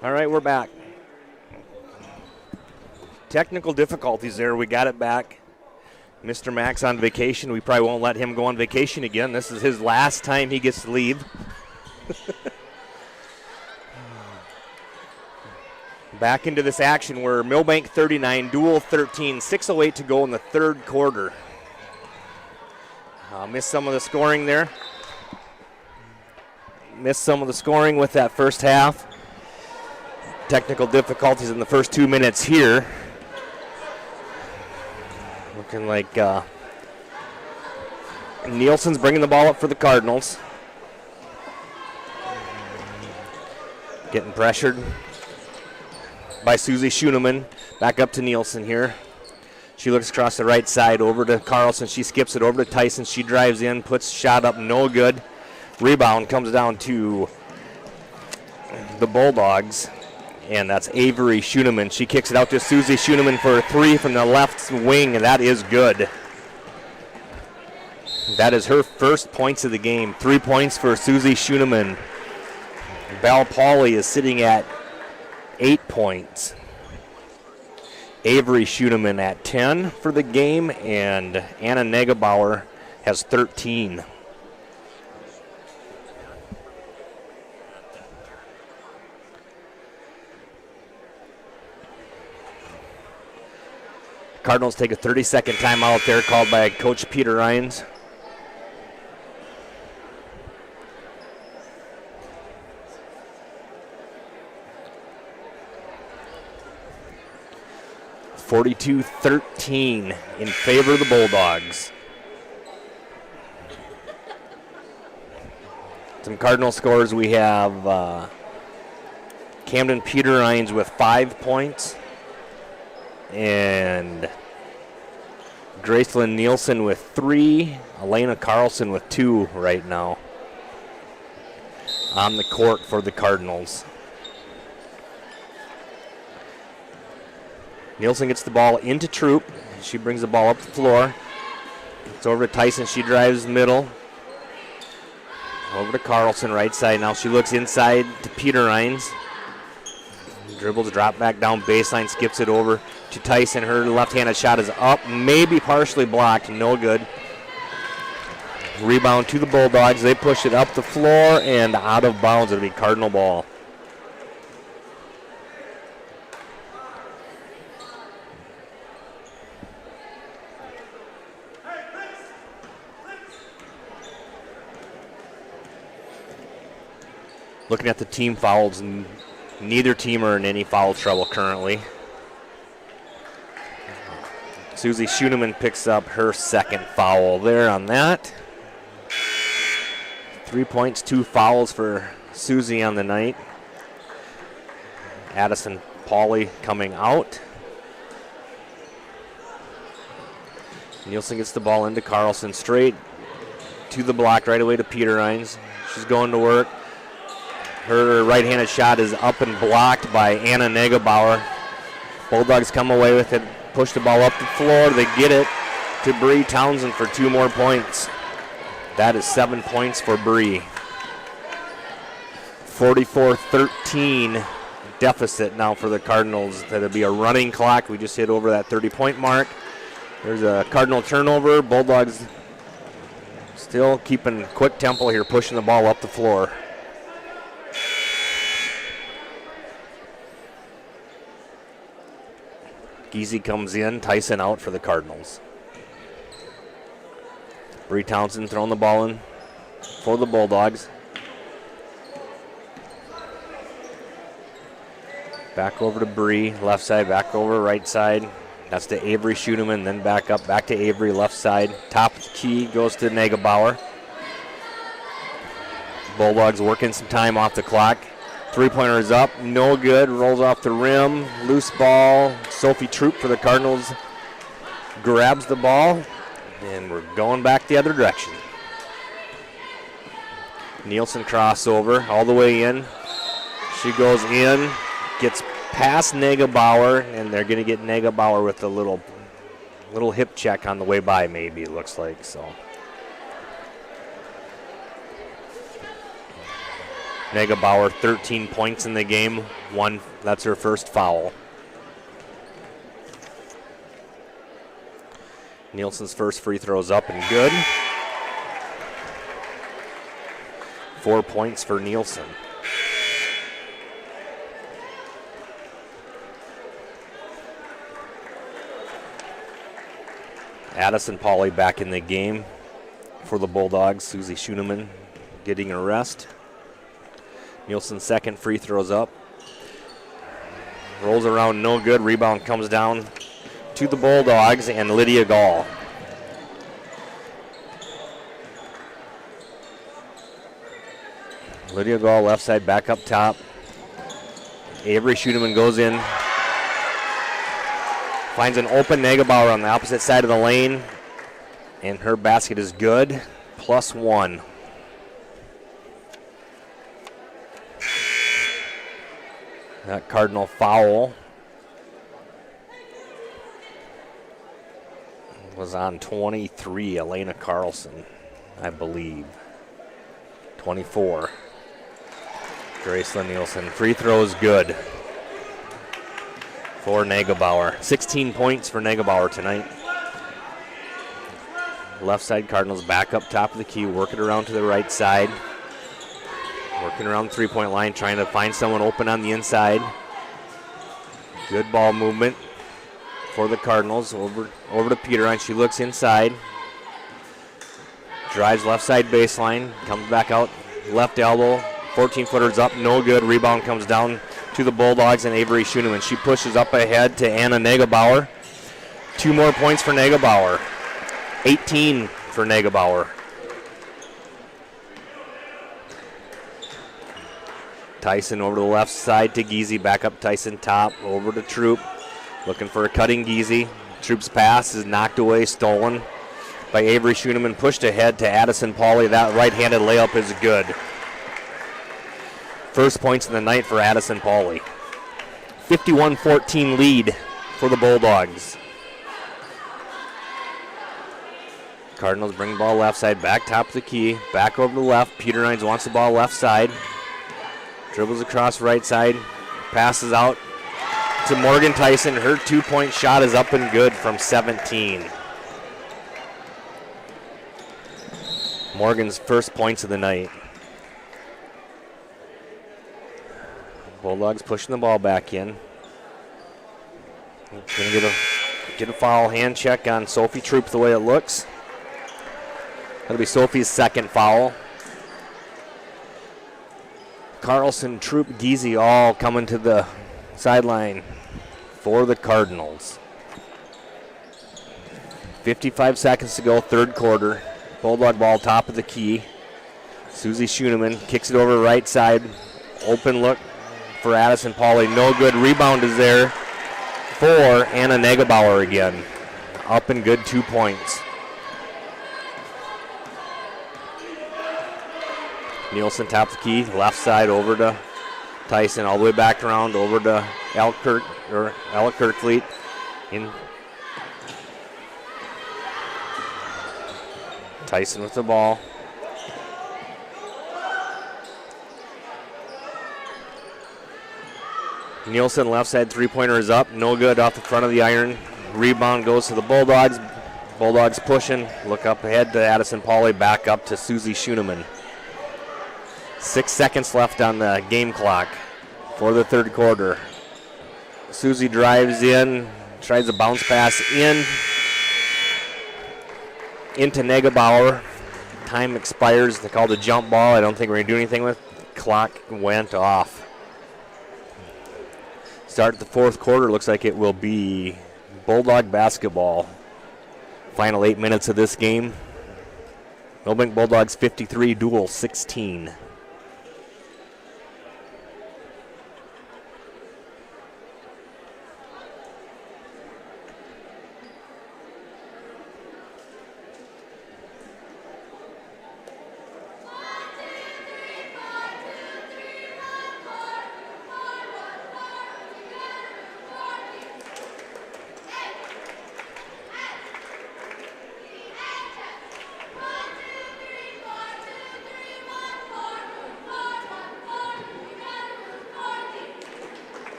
All right, we're back. Technical difficulties there. We got it back. Mr. Max on vacation. We probably won't let him go on vacation again. This is his last time he gets to leave. Back into this action. We're Milbank 39, Deuel 13, 6:08 to go in the third quarter. Missed some of the scoring there. Missed some of the scoring with that first half. Technical difficulties in the first 2 minutes here. Looking like Nielsen's bringing the ball up for the Cardinals. Getting pressured by Susie Schoenemann. Back up to Nielsen here. She looks across the right side over to Carlson. She skips it over to Tyson. She drives in, puts shot up, no good. Rebound comes down to the Bulldogs, and that's Avery Schoenemann. She kicks it out to Susie Schoenemann for a three from the left wing, and that is good. That is her first points of the game. 3 points for Susie Schoenemann. Val Pauley is sitting at 8 points. Avery Schoenemann at 10 for the game, and Anna Negebauer has 13. Cardinals take a 30-second timeout there called by Coach Peter Rines. (42-13) in favor of the Bulldogs. Some Cardinal scores. We have Camden Peter Rines with 5 points. And Gracelyn Nielsen with 3. Elena Carlson with 2 right now on the court for the Cardinals. Nielsen gets the ball into Troop. She brings the ball up the floor. It's over to Tyson. She drives middle. Over to Carlson, right side. Now she looks inside to Peter Rines. Dribbles, drop back down baseline, skips it over to Tyson. Her left-handed shot is up, maybe partially blocked, no good. Rebound to the Bulldogs. They push it up the floor and out of bounds. It'll be Cardinal ball. Looking at the team fouls, and neither team are in any foul trouble currently. Susie Schoenemann picks up her second foul there on that. 3 points, 2 fouls for Susie on the night. Addison Pauley coming out. Nielsen gets the ball into Carlson, straight to the block, right away to Peter Rines. She's going to work. Her right-handed shot is up and blocked by Anna Negebauer. Bulldogs come away with it, push the ball up the floor. They get it to Bree Townsend for 2 more points. That is 7 points for Bree. 44-13 deficit now for the Cardinals. That'll be a running clock. We just hit over that 30-point mark. There's a Cardinal turnover. Bulldogs still keeping quick tempo here, pushing the ball up the floor. Giese comes in, Tyson out for the Cardinals. Bree Townsend throwing the ball in for the Bulldogs. Back over to Bree, left side, back over right side. That's to Avery Schoenemann, then back up, back to Avery, left side. Top of the key goes to Negebauer. Bulldogs working some time off the clock. Three-pointer is up, no good, rolls off the rim, loose ball. Sophie Troop for the Cardinals grabs the ball, and we're going back the other direction. Nielsen crossover all the way in. She goes in, gets past Negebauer, and they're going to get Negebauer with a little hip check on the way by, maybe, it looks like. So Negebauer, 13 points in the game. That's her first foul. Nielsen's first free throw is up and good. 4 points for Nielsen. Addison Pauly back in the game for the Bulldogs. Susie Schoeneman getting a rest. Nielsen's second free throw's up. Rolls around, no good. Rebound comes down to the Bulldogs and Lydia Gall. Lydia Gall left side, back up top. Avery Schoeneman goes in. Finds an open Negebauer on the opposite side of the lane. And her basket is good. +1. That Cardinal foul was on 23, Elena Carlson, I believe. 24. Gracelyn Nielsen. Free throw is good for Negebauer. 16 points for Negebauer tonight. Left side Cardinals back up top of the key, working around to the right side. Working around the three-point line, trying to find someone open on the inside. Good ball movement for the Cardinals. Over to Peterine. She looks inside. Drives left side baseline. Comes back out. Left elbow. 14-footers up. No good. Rebound comes down to the Bulldogs and Avery Schoeneman. She pushes up ahead to Anna Negebauer. 2 more points for Negebauer. 18 for Negebauer. Tyson over to the left side to Giese. Back up Tyson top. Over to Troop. Looking for a cutting Giese. Troop's pass is knocked away, stolen by Avery Schoeneman. Pushed ahead to Addison Pauly. That right-handed layup is good. First points of the night for Addison Pauly. 51-14 lead for the Bulldogs. Cardinals bring the ball left side. Back top of the key. Back over to the left. Peter Nines wants the ball left side. Dribbles across right side, passes out to Morgan Tyson. Her 2-point shot is up and good from 17. Morgan's first points of the night. Bulldogs pushing the ball back in. Gonna get a foul, hand check on Sophie Troop the way it looks. That'll be Sophie's second foul. Carlson, Troop, Giese all coming to the sideline for the Cardinals. 55 seconds to go, third quarter. Bulldog ball top of the key. Susie Schoeneman kicks it over right side. Open look for Addison Pauly. No good. Rebound is there for Anna Negebauer again. Up and good, 2 points. Nielsen top the key, left side over to Tyson, all the way back around over to Ella Kirkfleet. In Tyson with the ball. Nielsen left side three-pointer is up, no good off the front of the iron. Rebound goes to the Bulldogs. Bulldogs pushing, look up ahead to Addison Pauly, back up to Susie Schoeneman. 6 seconds left on the game clock for the third quarter. Susie drives in, tries a bounce pass into Negebauer. Time expires. They called a jump ball. I don't think we're going to do anything with it. Clock went off. Start of the fourth quarter. Looks like it will be Bulldog basketball. Final 8 minutes of this game. Milbank Bulldogs 53, Deuel 16.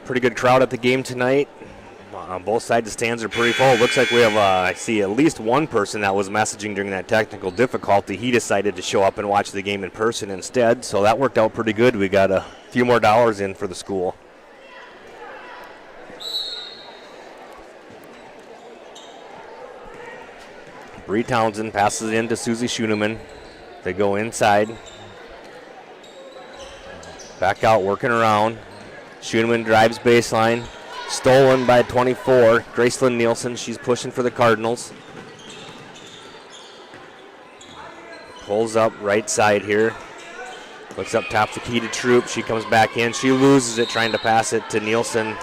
Pretty good crowd at the game tonight. On both sides, the stands are pretty full. Looks like we have, I see at least one person that was messaging during that technical difficulty. He decided to show up and watch the game in person instead, so that worked out pretty good. We got a few more dollars in for the school. Bree Townsend passes it in to Susie Schoeneman. They go inside. Back out, working around. Schoeneman drives baseline. Stolen by 24. Gracelyn Nielsen, she's pushing for the Cardinals. Pulls up right side here. Looks up top the key to Troop. She comes back in. She loses it trying to pass it to Nielsen.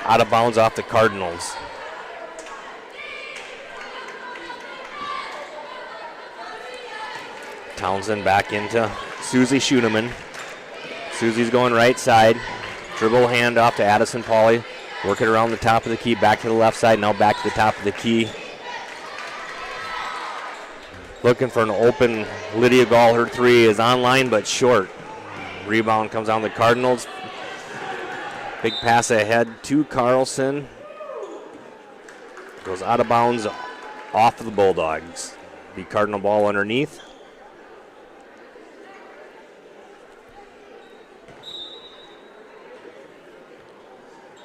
Out of bounds off the Cardinals. Townsend back into Susie Schoeneman. Susie's going right side. Dribble hand off to Addison Pauley. Working around the top of the key, back to the left side, now back to the top of the key. Looking for an open Lydia Gall. Her three is online but short. Rebound comes on the Cardinals. Big pass ahead to Carlson. Goes out of bounds off of the Bulldogs. The Cardinal ball underneath.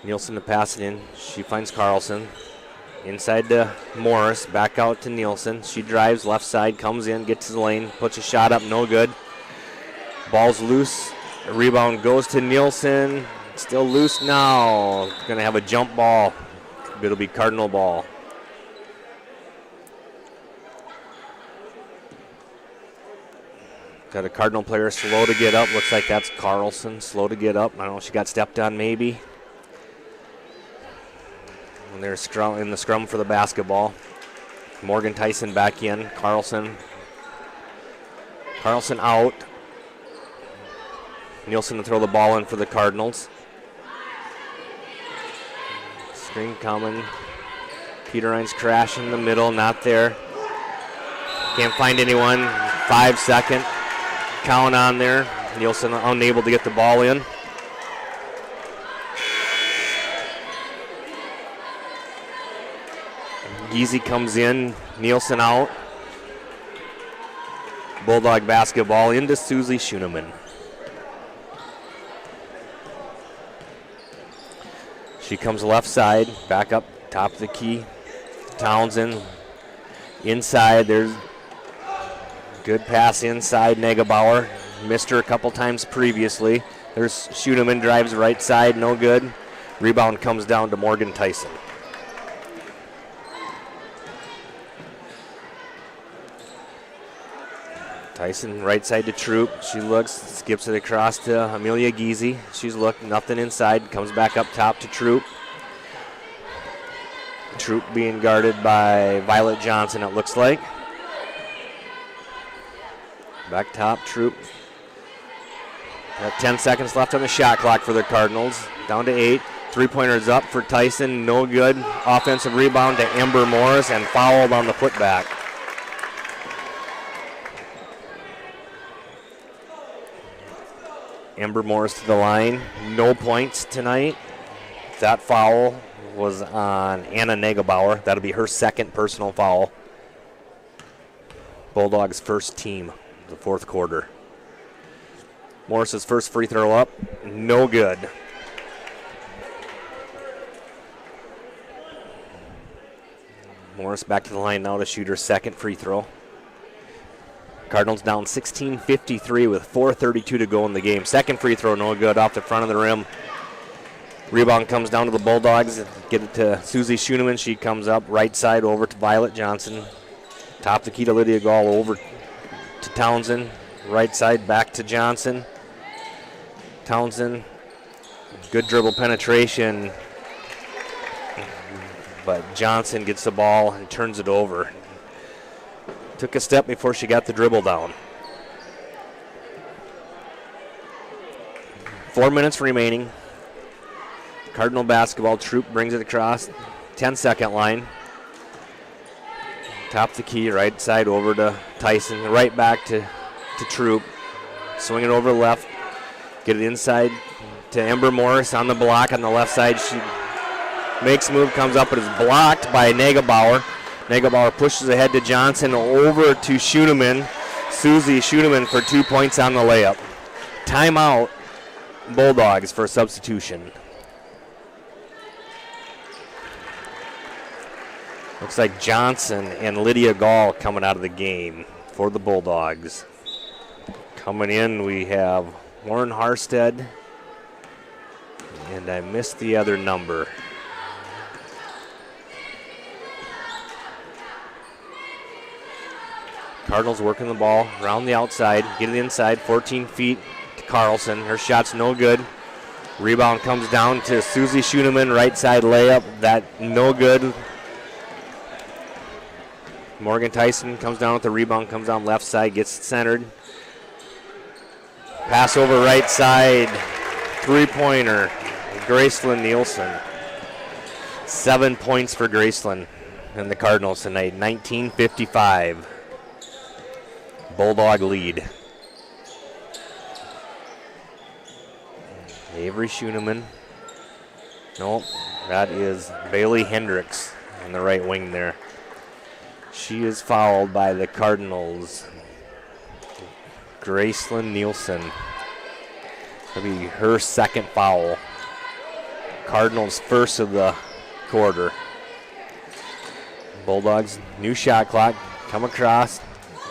Nielsen to pass it in. She finds Carlson. Inside to Morris. Back out to Nielsen. She drives left side, comes in, gets to the lane, puts a shot up, no good. Ball's loose. A rebound goes to Nielsen. Still loose now. Going to have a jump ball. It'll be Cardinal ball. Got a Cardinal player slow to get up. Looks like that's Carlson, slow to get up. I don't know if she got stepped on maybe. And they're in the scrum for the basketball. Morgan Tyson back in. Carlson out. Nielsen to throw the ball in for the Cardinals. Screen coming. Peter Hines crash in the middle, not there. Can't find anyone. 5-second count on there. Nielsen unable to get the ball in. Giese comes in, Nielsen out. Bulldog basketball into Susie Schoeneman. She comes left side, back up top of the key. Townsend inside. There's good pass inside. Negebauer missed her a couple times previously. There's Schoeneman, drives right side, no good. Rebound comes down to Morgan Tyson. Tyson right side to Troop. She looks, skips it across to Amelia Giese. She's looked, nothing inside. Comes back up top to Troop. Troop being guarded by Violet Johnson, it looks like. Back top, Troop. Got 10 seconds left on the shot clock for the Cardinals. Down to 8. Three-pointers up for Tyson, no good. Offensive rebound to Amber Morris and fouled on the putback. Amber Morris to the line. No points tonight. That foul was on Anna Negebauer. That'll be her second personal foul. Bulldogs' first team, the fourth quarter. Morris's first free throw up. No good. Morris back to the line now to shoot her second free throw. Cardinals down 16-53 with 4:32 to go in the game. Second free throw, no good, off the front of the rim. Rebound comes down to the Bulldogs. Get it to Susie Schoeneman. She comes up right side over to Violet Johnson. Top the key to Lydia Gall over to Townsend. Right side back to Johnson. Townsend, good dribble penetration. But Johnson gets the ball and turns it over. Took a step before she got the dribble down. 4 minutes remaining. Cardinal basketball. Troop brings it across. 10-second line. Top the key, right side over to Tyson. Right back to Troop. Swing it over left. Get it inside to Ember Morris on the block on the left side. She makes a move, comes up, but is blocked by Nagelbauer. Nagelbauer pushes ahead to Johnson, over to Schoenemann. Susie Schoenemann for 2 points on the layup. Timeout, Bulldogs for substitution. Looks like Johnson and Lydia Gall coming out of the game for the Bulldogs. Coming in, we have Warren Harstead, and I missed the other number. Cardinals working the ball around the outside, get it inside, 14 feet to Carlson. Her shot's no good. Rebound comes down to Susie Schoenemann, right side layup. That no good. Morgan Tyson comes down with the rebound, comes down left side, gets it centered. Pass over right side, three-pointer, Gracelyn Nielsen. 7 points for Gracelyn and the Cardinals tonight, 19-55. Bulldog lead. Avery Schoenemann. Nope, that is Bailey Hendricks on the right wing there. She is fouled by the Cardinals. Gracelyn Nielsen. That'll be her second foul. Cardinals first of the quarter. Bulldogs, new shot clock. Come across.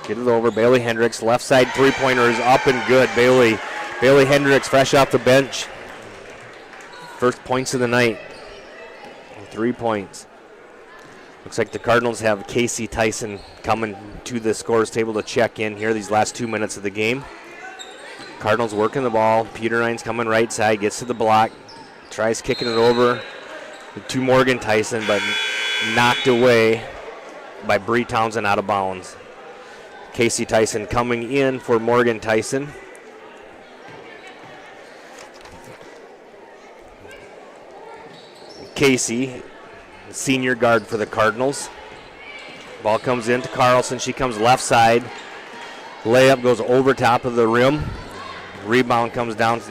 Get it over. Bailey Hendricks, left side three-pointer is up and good. Bailey Hendricks, fresh off the bench. First points of the night. 3 points. Looks like the Cardinals have Casey Tyson coming to the scorers table to check in here these last 2 minutes of the game. Cardinals working the ball. Peter Ryan's coming right side, gets to the block, tries kicking it over to Morgan Tyson, but knocked away by Bree Townsend out of bounds. Casey Tyson coming in for Morgan Tyson. Casey, senior guard for the Cardinals. Ball comes in to Carlson. She comes left side. Layup goes over top of the rim. Rebound comes down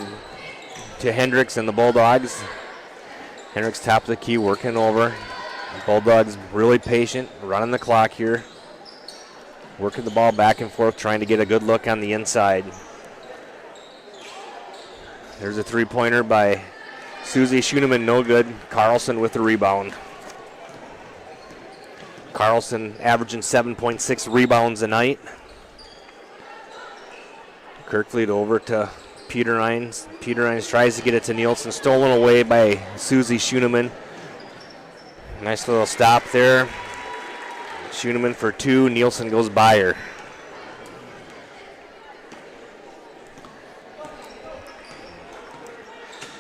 to Hendricks and the Bulldogs. Hendricks top of the key, working over. Bulldogs really patient, running the clock here. Working the ball back and forth, trying to get a good look on the inside. There's a three-pointer by Susie Schoenemann, no good. Carlson with the rebound. Carlson averaging 7.6 rebounds a night. Kirkfleet over to Peter Rhines. Peter Rhines tries to get it to Nielsen, stolen away by Susie Schoenemann. Nice little stop there. Schoenemann for two. Nielsen goes by her.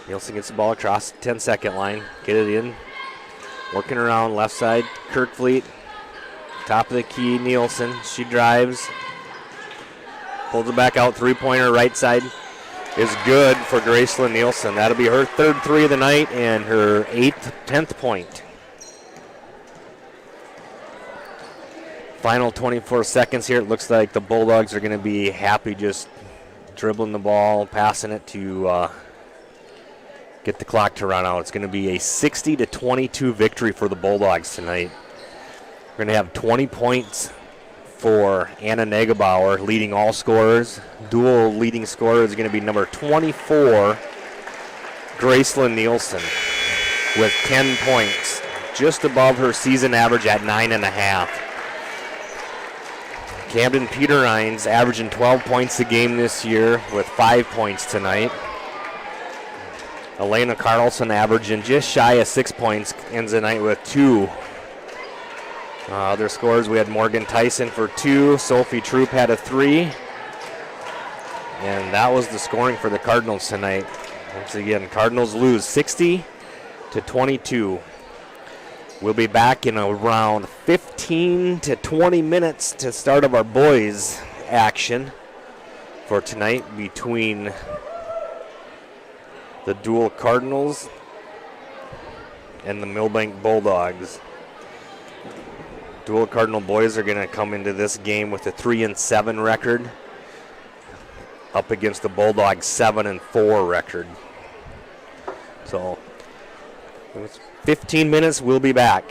Nielsen gets the ball across the 10-second line. Get it in. Working around left side. Kirkfleet. Top of the key. Nielsen. She drives. Pulls it back out. Three-pointer right side is good for Gracelyn Nielsen. That'll be her third three of the night and her 10th point. Final 24 seconds here. It looks like the Bulldogs are going to be happy just dribbling the ball, passing it to get the clock to run out. It's going to be a 60-22 victory for the Bulldogs tonight. We're going to have 20 points for Anna Nagelbauer, leading all scorers. Deuel leading scorer is going to be number 24, Gracelyn Nielsen, with 10 points, just above her season average at 9.5. Camden Peter Rhines averaging 12 points a game this year with 5 points tonight. Elena Carlson averaging just shy of 6 points, ends the night with 2. Other scores, we had Morgan Tyson for 2. Sophie Troop had a 3. And that was the scoring for the Cardinals tonight. Once again, Cardinals lose 60-22. We'll be back in around 15 to 20 minutes to start of our boys action for tonight between the Deuel Cardinals and the Milbank Bulldogs. Deuel Cardinal boys are going to come into this game with a 3-7 record up against the Bulldogs 7-4 record. So 15 minutes, we'll be back.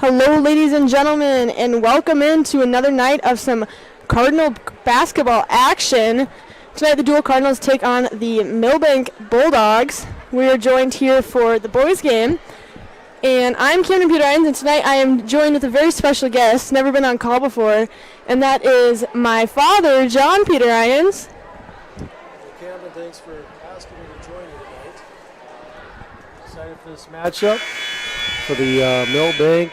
Hello, ladies and gentlemen, and welcome into another night of some Cardinal basketball action. Tonight, the Deuel Cardinals take on the Milbank Bulldogs. We are joined here for the boys' game, and I'm Camden Peter Irons, and tonight I am joined with a very special guest, never been on call before, and that is my father, John Peter Irons. Camden, thanks for asking me to join you tonight. Excited for this matchup for the Milbank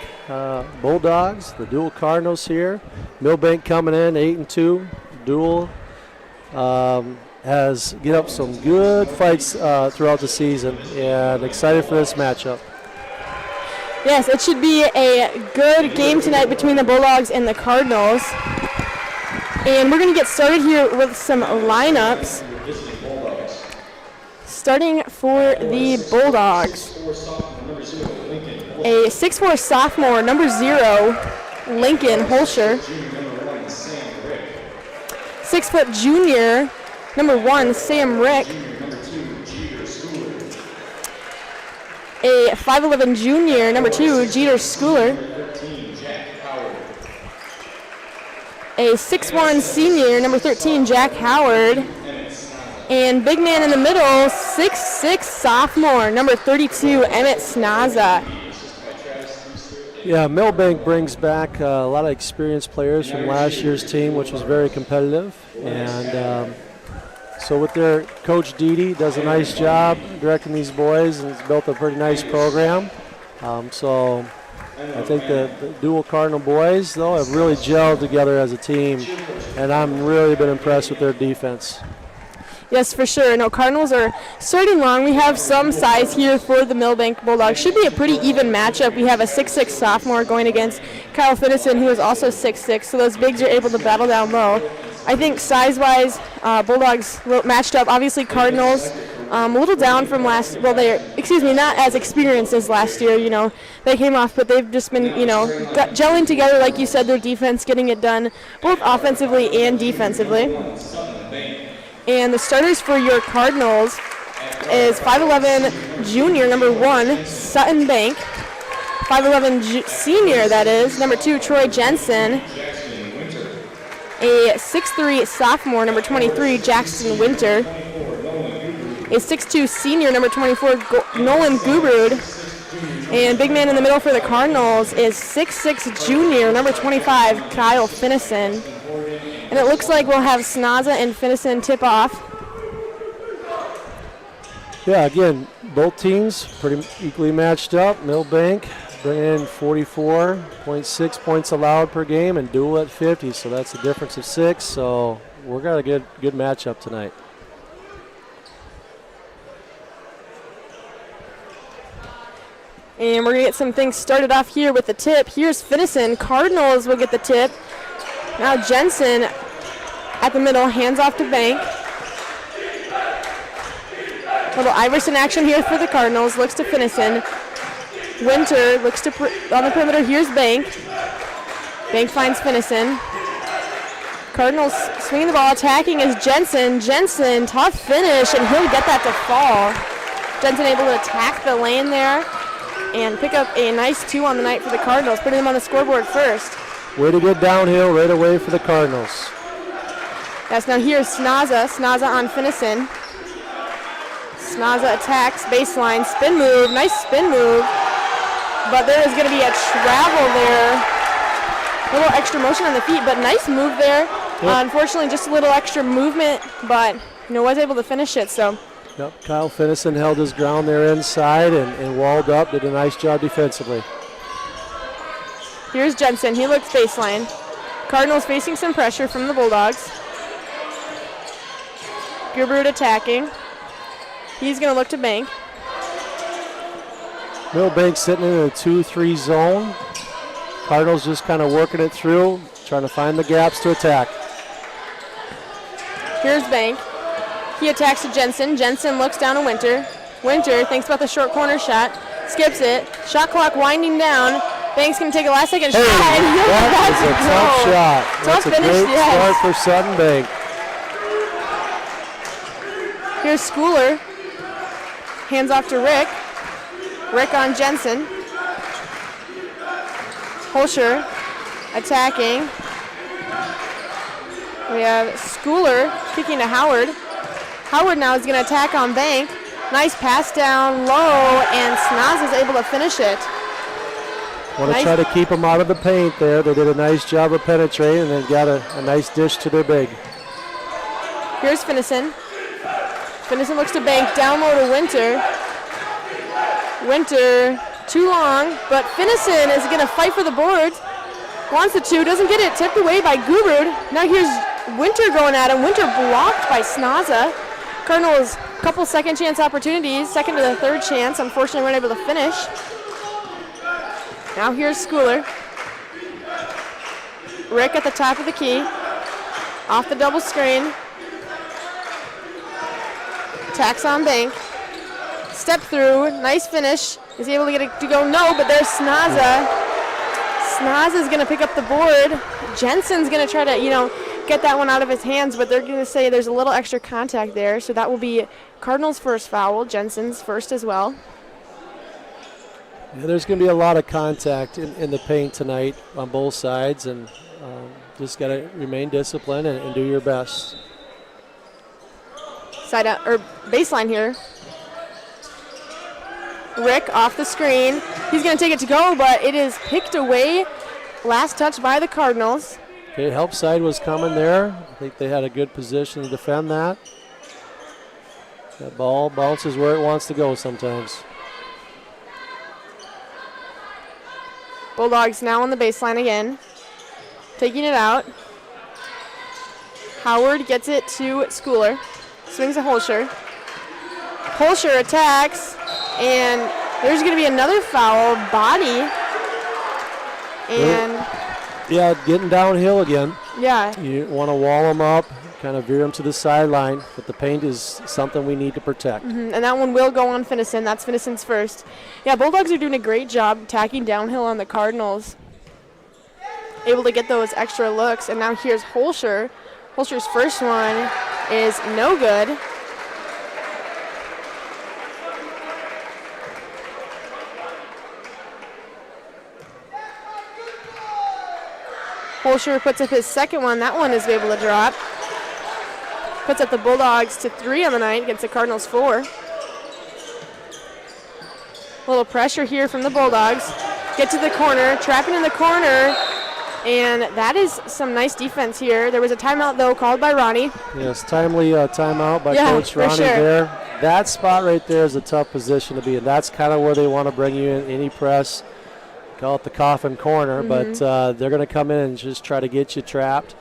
Bulldogs, the Deuel Cardinals here. Milbank coming in 8-2. Deuel has get up some good fights throughout the season, and excited for this matchup. Yes, it should be a good game tonight between the Bulldogs and the Cardinals. And we're going to get started here with some lineups. Starting for the Bulldogs, a 6'4" sophomore, number 0, Lincoln Holscher. 6 foot junior, number 1, Sam Rick. A 5'11" junior, number 2, Jeter Schooler. A 6'1" senior, number 13, Jack Howard. And big man in the middle, 6'6" sophomore, number 32, Emmett Snaza. Yeah, Milbank brings back a lot of experienced players from last year's team, which was very competitive. And so with their coach, Didi, does a nice job directing these boys and has built a pretty nice program. So I think the Deuel Cardinal boys, though, have really gelled together as a team, and I'm really been impressed with their defense. Yes, for sure. No, Cardinals are starting long. We have some size here for the Milbank Bulldogs. Should be a pretty even matchup. We have a 6'6" sophomore going against Kyle Finnison, who is also 6'6", so those bigs are able to battle down low. I think size-wise, Bulldogs matched up. Obviously, Cardinals a little down from last. Well, not as experienced as last year. You know, they came off, but they've just been, gelling together, like you said. Their defense getting it done, both offensively and defensively. And the starters for your Cardinals is 5'11" junior, number 1, Sutton Bank. 5'11" senior, that is, number 2, Troy Jensen. A 6'3" sophomore, number 23, Jackson Winter. A 6'2" senior, number 24, Nolan Gubrud. And big man in the middle for the Cardinals is 6'6" junior, number 25, Kyle Finnison. And it looks like we'll have Snaza and Finnison tip off. Yeah, again, both teams pretty equally matched up. Milbank bringing in 44.6 points allowed per game, and Deuel at 50, so that's a difference of 6. So we're got a good matchup tonight. And we're going to get some things started off here with the tip. Here's Finnison. Cardinals will get the tip. Now Jensen at the middle, hands off to Bank. Little Iverson action here for the Cardinals. Looks to Finnison. Winter looks to on the perimeter. Here's Bank. Bank finds Finnison. Cardinals swinging the ball. Attacking is Jensen. Jensen, tough finish, and he'll get that to fall. Jensen able to attack the lane there and pick up a nice 2 on the night for the Cardinals, putting them on the scoreboard first. Way to get downhill right away for the Cardinals. Yes, now here's Snaza. Snaza on Finnison. Snaza attacks, baseline, spin move, nice spin move. But there is going to be a travel there. A little extra motion on the feet, but nice move there. Yep. Unfortunately, just a little extra movement, but was able to finish it. So. Yep, Kyle Finnison held his ground there inside and walled up, did a nice job defensively. Here's Jensen. He looks baseline. Cardinals facing some pressure from the Bulldogs. Gubrud attacking. He's going to look to Bank. Milbank sitting in a 2-3 zone. Cardinals just kind of working it through, trying to find the gaps to attack. Here's Bank. He attacks to Jensen. Jensen looks down to Winter. Winter thinks about the short corner shot. Skips it. Shot clock winding down. Bank's going to take a last-second shot. That is a tough shot. That's a great start for Sutton Bank. Here's Schooler. Hands off to Rick. Rick on Jensen. Holscher attacking. We have Schooler kicking to Howard. Howard now is going to attack on Bank. Nice pass down low, and Snaz is able to finish it. Want to try to keep them out of the paint there. They did a nice job of penetrating and then got a nice dish to their big. Here's Finnison. Finnison looks to Bank, down low to Winter. Winter, too long, but Finnison is going to fight for the boards. Wants the two, doesn't get it, tipped away by Gubrud. Now here's Winter going at him. Winter blocked by Snaza. Cardinals, couple second chance opportunities, second to the third chance. Unfortunately, weren't able to finish. Now here's Schooler. Rick at the top of the key. Off the double screen. Tacks on Bank. Step through, nice finish. Is he able to get it to go? No, but there's Snaza. Snaza's gonna pick up the board. Jensen's gonna try to, get that one out of his hands, but they're gonna say there's a little extra contact there, so that will be Cardinals' first foul, Jensen's first as well. Yeah, there's going to be a lot of contact in the paint tonight on both sides, and just got to remain disciplined and do your best. Side out, or baseline here. Rick off the screen. He's going to take it to go, but it is picked away. Last touch by the Cardinals. Okay, help side was coming there. I think they had a good position to defend that. That ball bounces where it wants to go sometimes. Bulldogs now on the baseline again. Taking it out. Howard gets it to Schooler. Swings a Holscher. Holscher attacks, and there's going to be another foul, body. And yeah, getting downhill again. Yeah. You want to wall them up, kind of veer them to the sideline, but the paint is something we need to protect. And that one will go on Finnison. That's Finnison's first. Yeah, Bulldogs are doing a great job attacking downhill on the Cardinals. Able to get those extra looks, and now here's Holscher. Holscher's first one is no good. Holscher puts up his second one. That one is able to drop. Puts up the Bulldogs to 3 on the night against the Cardinals 4. A little pressure here from the Bulldogs. Get to the corner, trapping in the corner, and that is some nice defense here. There was a timeout, though, called by Ronnie. Yes, timely timeout by Coach Ronnie there. That spot right there is a tough position to be in. That's kind of where they want to bring you in, any press. Call it the coffin corner, but they're going to come in and just try to get you trapped.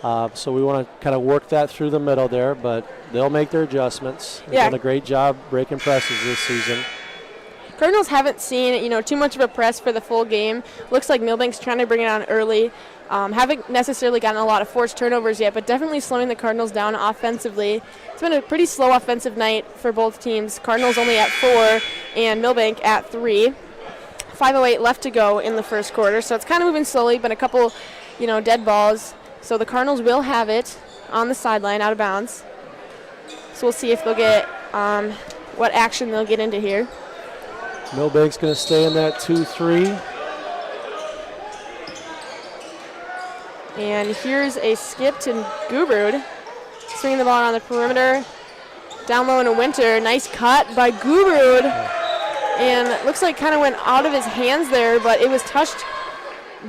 So we want to kind of work that through the middle there, but they'll make their adjustments. They've done a great job breaking presses this season. Cardinals haven't seen, too much of a press for the full game. Looks like Milbank's trying to bring it on early. Haven't necessarily gotten a lot of forced turnovers yet, but definitely slowing the Cardinals down offensively. It's been a pretty slow offensive night for both teams. Cardinals only at 4 and Milbank at 3. 5:08 left to go in the first quarter, so it's kind of moving slowly, but a couple, dead balls. So the Cardinals will have it on the sideline, out of bounds. So we'll see if they'll get what action they'll get into here. Milbank's going to stay in that 2-3. And here's a skip to Gubrud. Swinging the ball around the perimeter. Down low in a Winter. Nice cut by Gubrud. And it looks like kind of went out of his hands there, but it was touched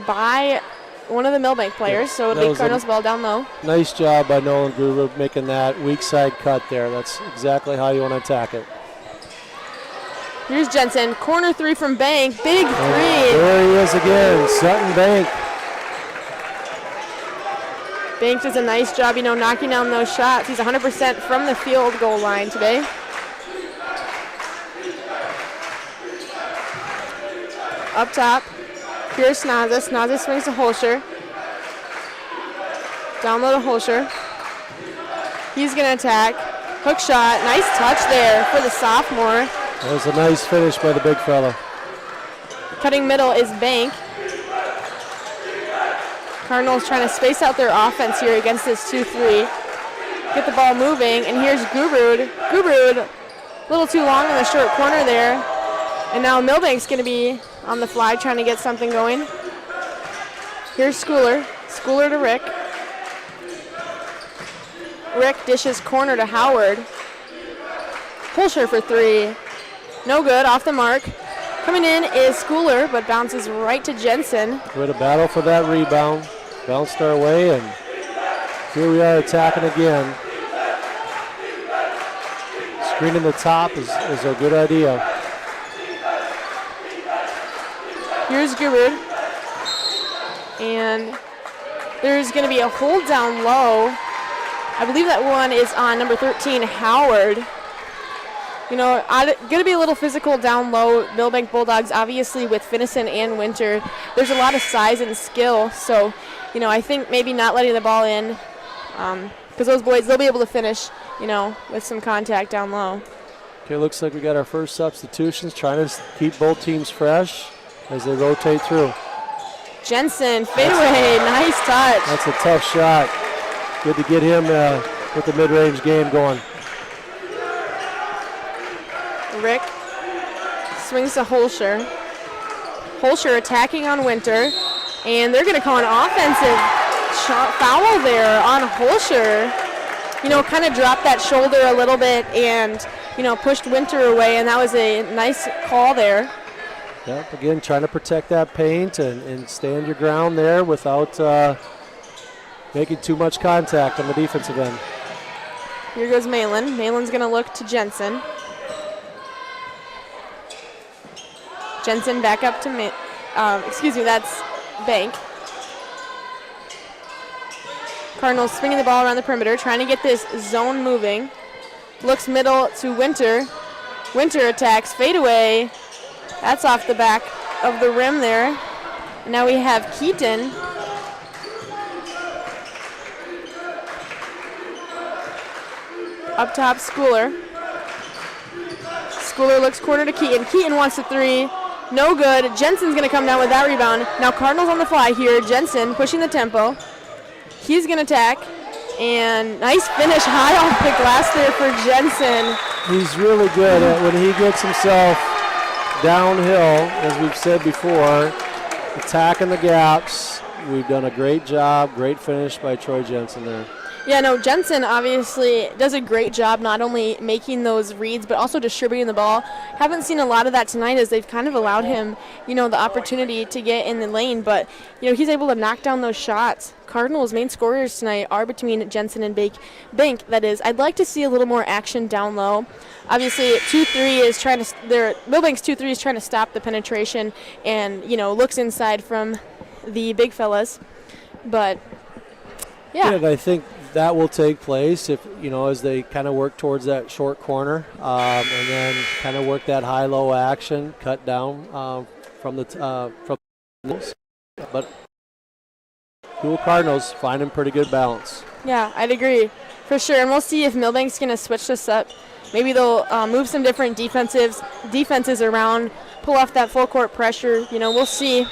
by one of the Milbank players, so it'll be Cardinals ball down low. Nice job by Nolan Gubrud making that weak side cut there. That's exactly how you want to attack it. Here's Jensen, corner 3 from Bank, big 3. There he is again, Sutton Bank. Bank does a nice job, knocking down those shots. He's 100% from the field goal line today. Up top, here's Snaza. Snaza swings to Holscher. Down low to Holscher. He's going to attack. Hook shot. Nice touch there for the sophomore. That was a nice finish by the big fella. Cutting middle is Bank. Cardinals trying to space out their offense here against this 2-3. Get the ball moving, and here's Gubrud. Gubrud, a little too long in the short corner there. And now Milbank's going to be on the fly trying to get something going. Here's Schooler. Schooler to Rick. Rick dishes corner to Howard. Pulsher for three. No good, off the mark. Coming in is Schooler, but bounces right to Jensen. We had a battle for that rebound. Bounced our way, and here we are attacking again. Screening the top is a good idea. Here's Gibbard. And there's going to be a hold down low. I believe that one is on number 13, Howard. You know, going to be a little physical down low. Milbank Bulldogs, obviously, with Finnison and Winter, there's a lot of size and skill. So, you know, I think maybe not letting the ball in, because those boys, they'll be able to finish, you know, with some contact down low. Okay, looks like we got our first substitutions, trying to keep both teams fresh as they rotate through. Jensen, fadeaway, nice touch. That's a tough shot. Good to get him with the mid-range game going. Rick swings to Holscher. Holscher attacking on Winter, and they're going to call an offensive foul there on Holscher. You know, kind of dropped that shoulder a little bit and, you know, pushed Winter away, and that was a nice call there. Yep, again, trying to protect that paint and stand your ground there without making too much contact on the defensive end. Here goes Malin. Malin's going to look to Jensen. Jensen back up to that's Bank. Cardinals swinging the ball around the perimeter, trying to get this zone moving. Looks middle to Winter. Winter attacks, fadeaway. That's off the back of the rim there. And now we have Keaton. Up top, Schooler. Schooler looks corner to Keaton. Keaton wants a three. No good. Jensen's going to come down with that rebound. Now Cardinals on the fly here. Jensen pushing the tempo. He's going to attack. And nice finish high off the glass there for Jensen. He's really good at when he gets himself downhill, as we've said before, attacking the gaps. We've done a great job. Great finish by Troy Jensen there. Yeah, no, Jensen obviously does a great job not only making those reads but also distributing the ball. Haven't seen a lot of that tonight as they've kind of allowed him, you know, the opportunity to get in the lane, but, you know, he's able to knock down those shots. Cardinals' main scorers tonight are between Jensen and Bank, that is. I'd like to see a little more action down low. Obviously, 2-3 is trying to, Milbank's 2-3 is trying to stop the penetration and, you know, looks inside from the big fellas. But, yeah. I think that will take place if, you know, as they kind of work towards that short corner and then kind of work that high-low action, cut down from the but Deuel Cardinals finding pretty good balance. Yeah, I'd agree for sure, and we'll see if Milbank's going to switch this up. Maybe they'll move some different defenses around, pull off that full court pressure. You know, we'll see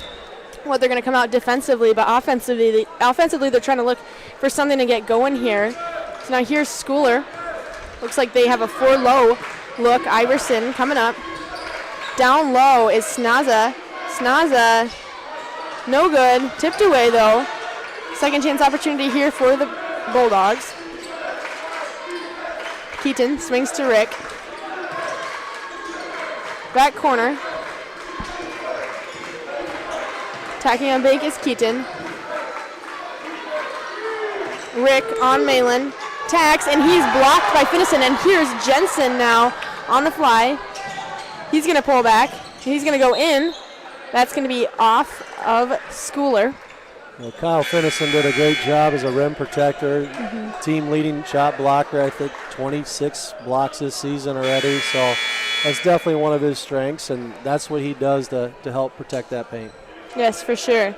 what they're going to come out defensively, but offensively they're trying to look for something to get going here. So now here's Schooler. Looks like they have a 4-low look. Iverson coming up. Down low is Snaza. Snaza, no good. Tipped away though. Second chance opportunity here for the Bulldogs. Keaton swings to Rick. Back corner. Attacking on Bank is Keaton. Rick on Malin. Tacks, and he's blocked by Finnison. And here's Jensen now on the fly. He's going to pull back. He's going to go in. That's going to be off of Schooler. Well, Kyle Finnison did a great job as a rim protector. Team leading shot blocker, I think 26 blocks this season already. So that's definitely one of his strengths, and that's what he does to help protect that paint. Yes, for sure.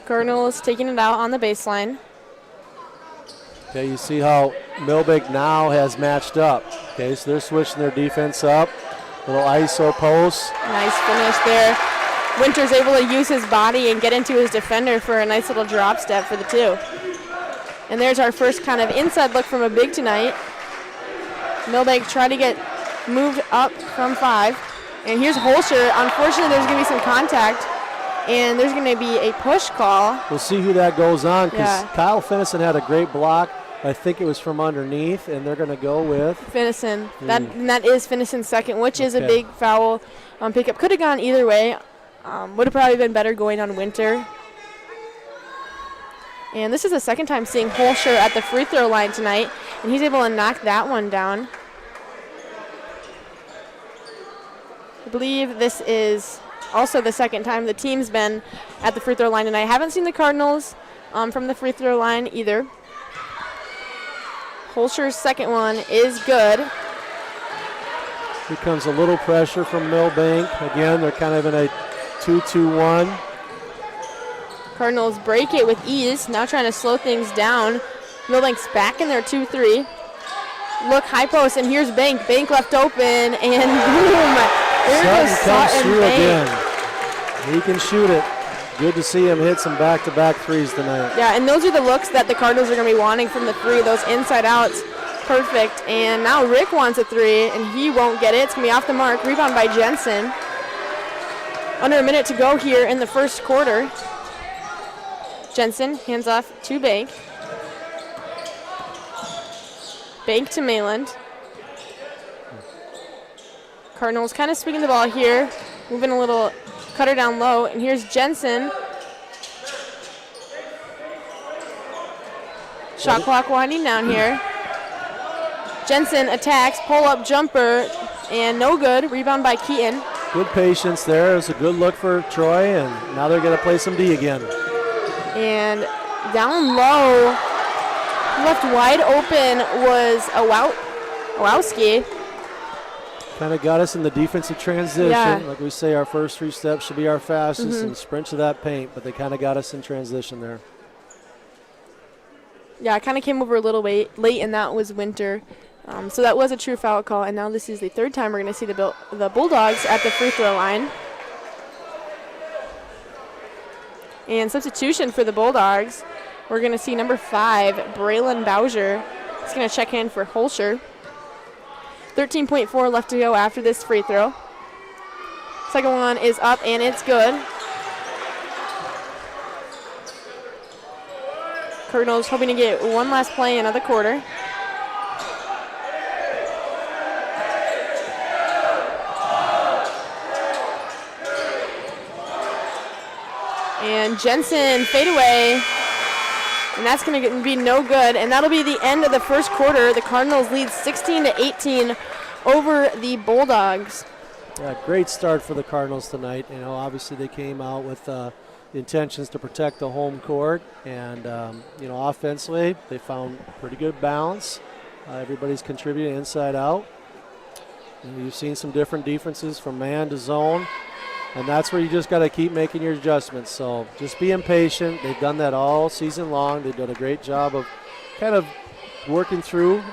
Cardinals taking it out on the baseline. Okay, you see how Milbank now has matched up. Okay, so they're switching their defense up. Little ISO post. Nice finish there. Winter's able to use his body and get into his defender for a nice little drop step for the two. And there's our first kind of inside look from a big tonight. Milbank trying to get moved up from 5. And here's Holscher. Unfortunately, there's going to be some contact, and there's going to be a push call. We'll see who that goes on, because Yeah. Kyle Finnison had a great block. I think it was from underneath, and they're going to go with Finnison. That is Finnison's second, which is a Okay. big foul pickup. Could have gone either way. Would have probably been better going on Winter. And this is the second time seeing Holscher at the free throw line tonight, and he's able to knock that one down. I believe this is also the second time the team's been at the free throw line tonight. I haven't seen the Cardinals from the free throw line either. Holscher's second one is good. Here comes a little pressure from Milbank. Again, they're kind of in a 2-2-1. Cardinals break it with ease, now trying to slow things down. Milbank's back in their 2-3. Look, high post, and here's Bank. Bank left open, and boom! There goes Sutton comes Sutton through Bank. again. He can shoot it. Good to see him hit some back-to-back threes tonight. Yeah, and those are the looks that the Cardinals are going to be wanting from the three, those inside outs. Perfect. And now Rick wants a three, and he won't get it. It's going to be off the mark. Rebound by Jensen. Under a minute to go here in the first quarter. Jensen hands off to Bank. Bank to Mayland. Cardinals kind of swinging the ball here, moving a little cutter down low, and here's Jensen. Shot clock winding down here. Jensen attacks, pull-up jumper, and no good. Rebound by Keaton. Good patience there. It's a good look for Troy, and now they're going to play some D again. And down low, left wide open was Owowski. Kind of got us in the defensive transition. Yeah. Like we say, our first three steps should be our fastest and sprint to that paint, but they kind of got us in transition there. Yeah, it kind of came over a little late, and that was Winter. So that was a true foul call, and now this is the third time we're going to see the Bulldogs at the free throw line. And substitution for the Bulldogs, we're going to see number 5, Braylon Bowser. He's going to check in for Holscher. 13.4 left to go after this free throw. Second one is up, and it's good. Cardinals hoping to get one last play in another quarter. And Jensen fade away, and that's going to be no good, and that'll be the end of the first quarter. The Cardinals lead 16-18 over the Bulldogs. Yeah, great start for the Cardinals tonight. You know, obviously they came out with intentions to protect the home court, and you know, offensively they found pretty good balance. Everybody's contributing inside out. And you've seen some different defenses from man to zone, and that's where you just got to keep making your adjustments. So just be impatient. They've done that all season long. They've done a great job of kind of working through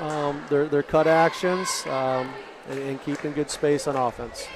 their cut actions and keeping good space on offense.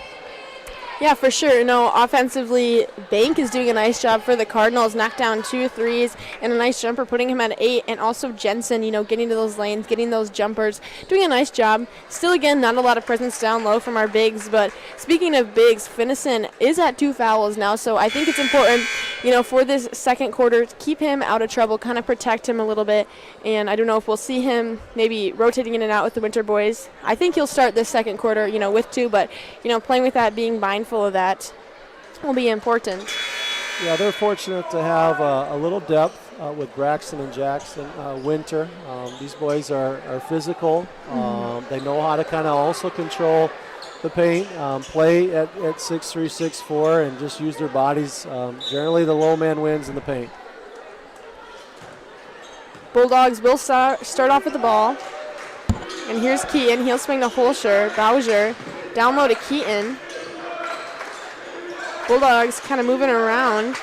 Yeah, for sure. No, offensively, Bank is doing a nice job for the Cardinals. Knocked down 2 threes and a nice jumper, putting him at 8. And also Jensen, you know, getting to those lanes, getting those jumpers, doing a nice job. Still, again, not a lot of presence down low from our bigs. But speaking of bigs, Finnison is at 2 fouls now. So I think it's important, you know, for this second quarter to keep him out of trouble, kind of protect him a little bit. And I don't know if we'll see him maybe rotating in and out with the Winter boys. I think he'll start this second quarter, you know, with 2. But, you know, playing with that, being mindful of that will be important. Yeah, they're fortunate to have a little depth with Braxton and Jackson Winter. These boys are physical. They know how to kind of also control the paint, play at 6'3", 6'4", and just use their bodies. Generally, the low man wins in the paint. Bulldogs will start off with the ball. And here's Keaton. He'll swing to Holscher. Bowser down low to Keaton. Bulldogs kind of moving around.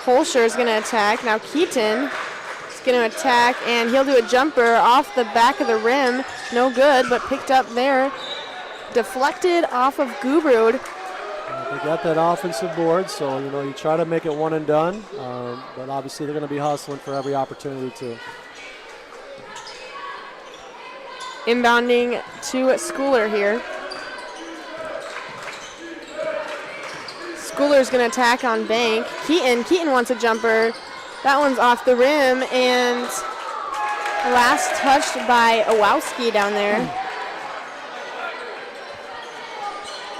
Holscher is going to attack. Now Keaton is going to attack, and he'll do a jumper off the back of the rim. No good, but picked up there. Deflected off of Gubrud. They got that offensive board, so you know you try to make it one and done. But obviously they're going to be hustling for every opportunity too. Inbounding to Schooler here. Schooler's going to attack on Bank. Keaton wants a jumper. That one's off the rim, and last touched by Owowski down there.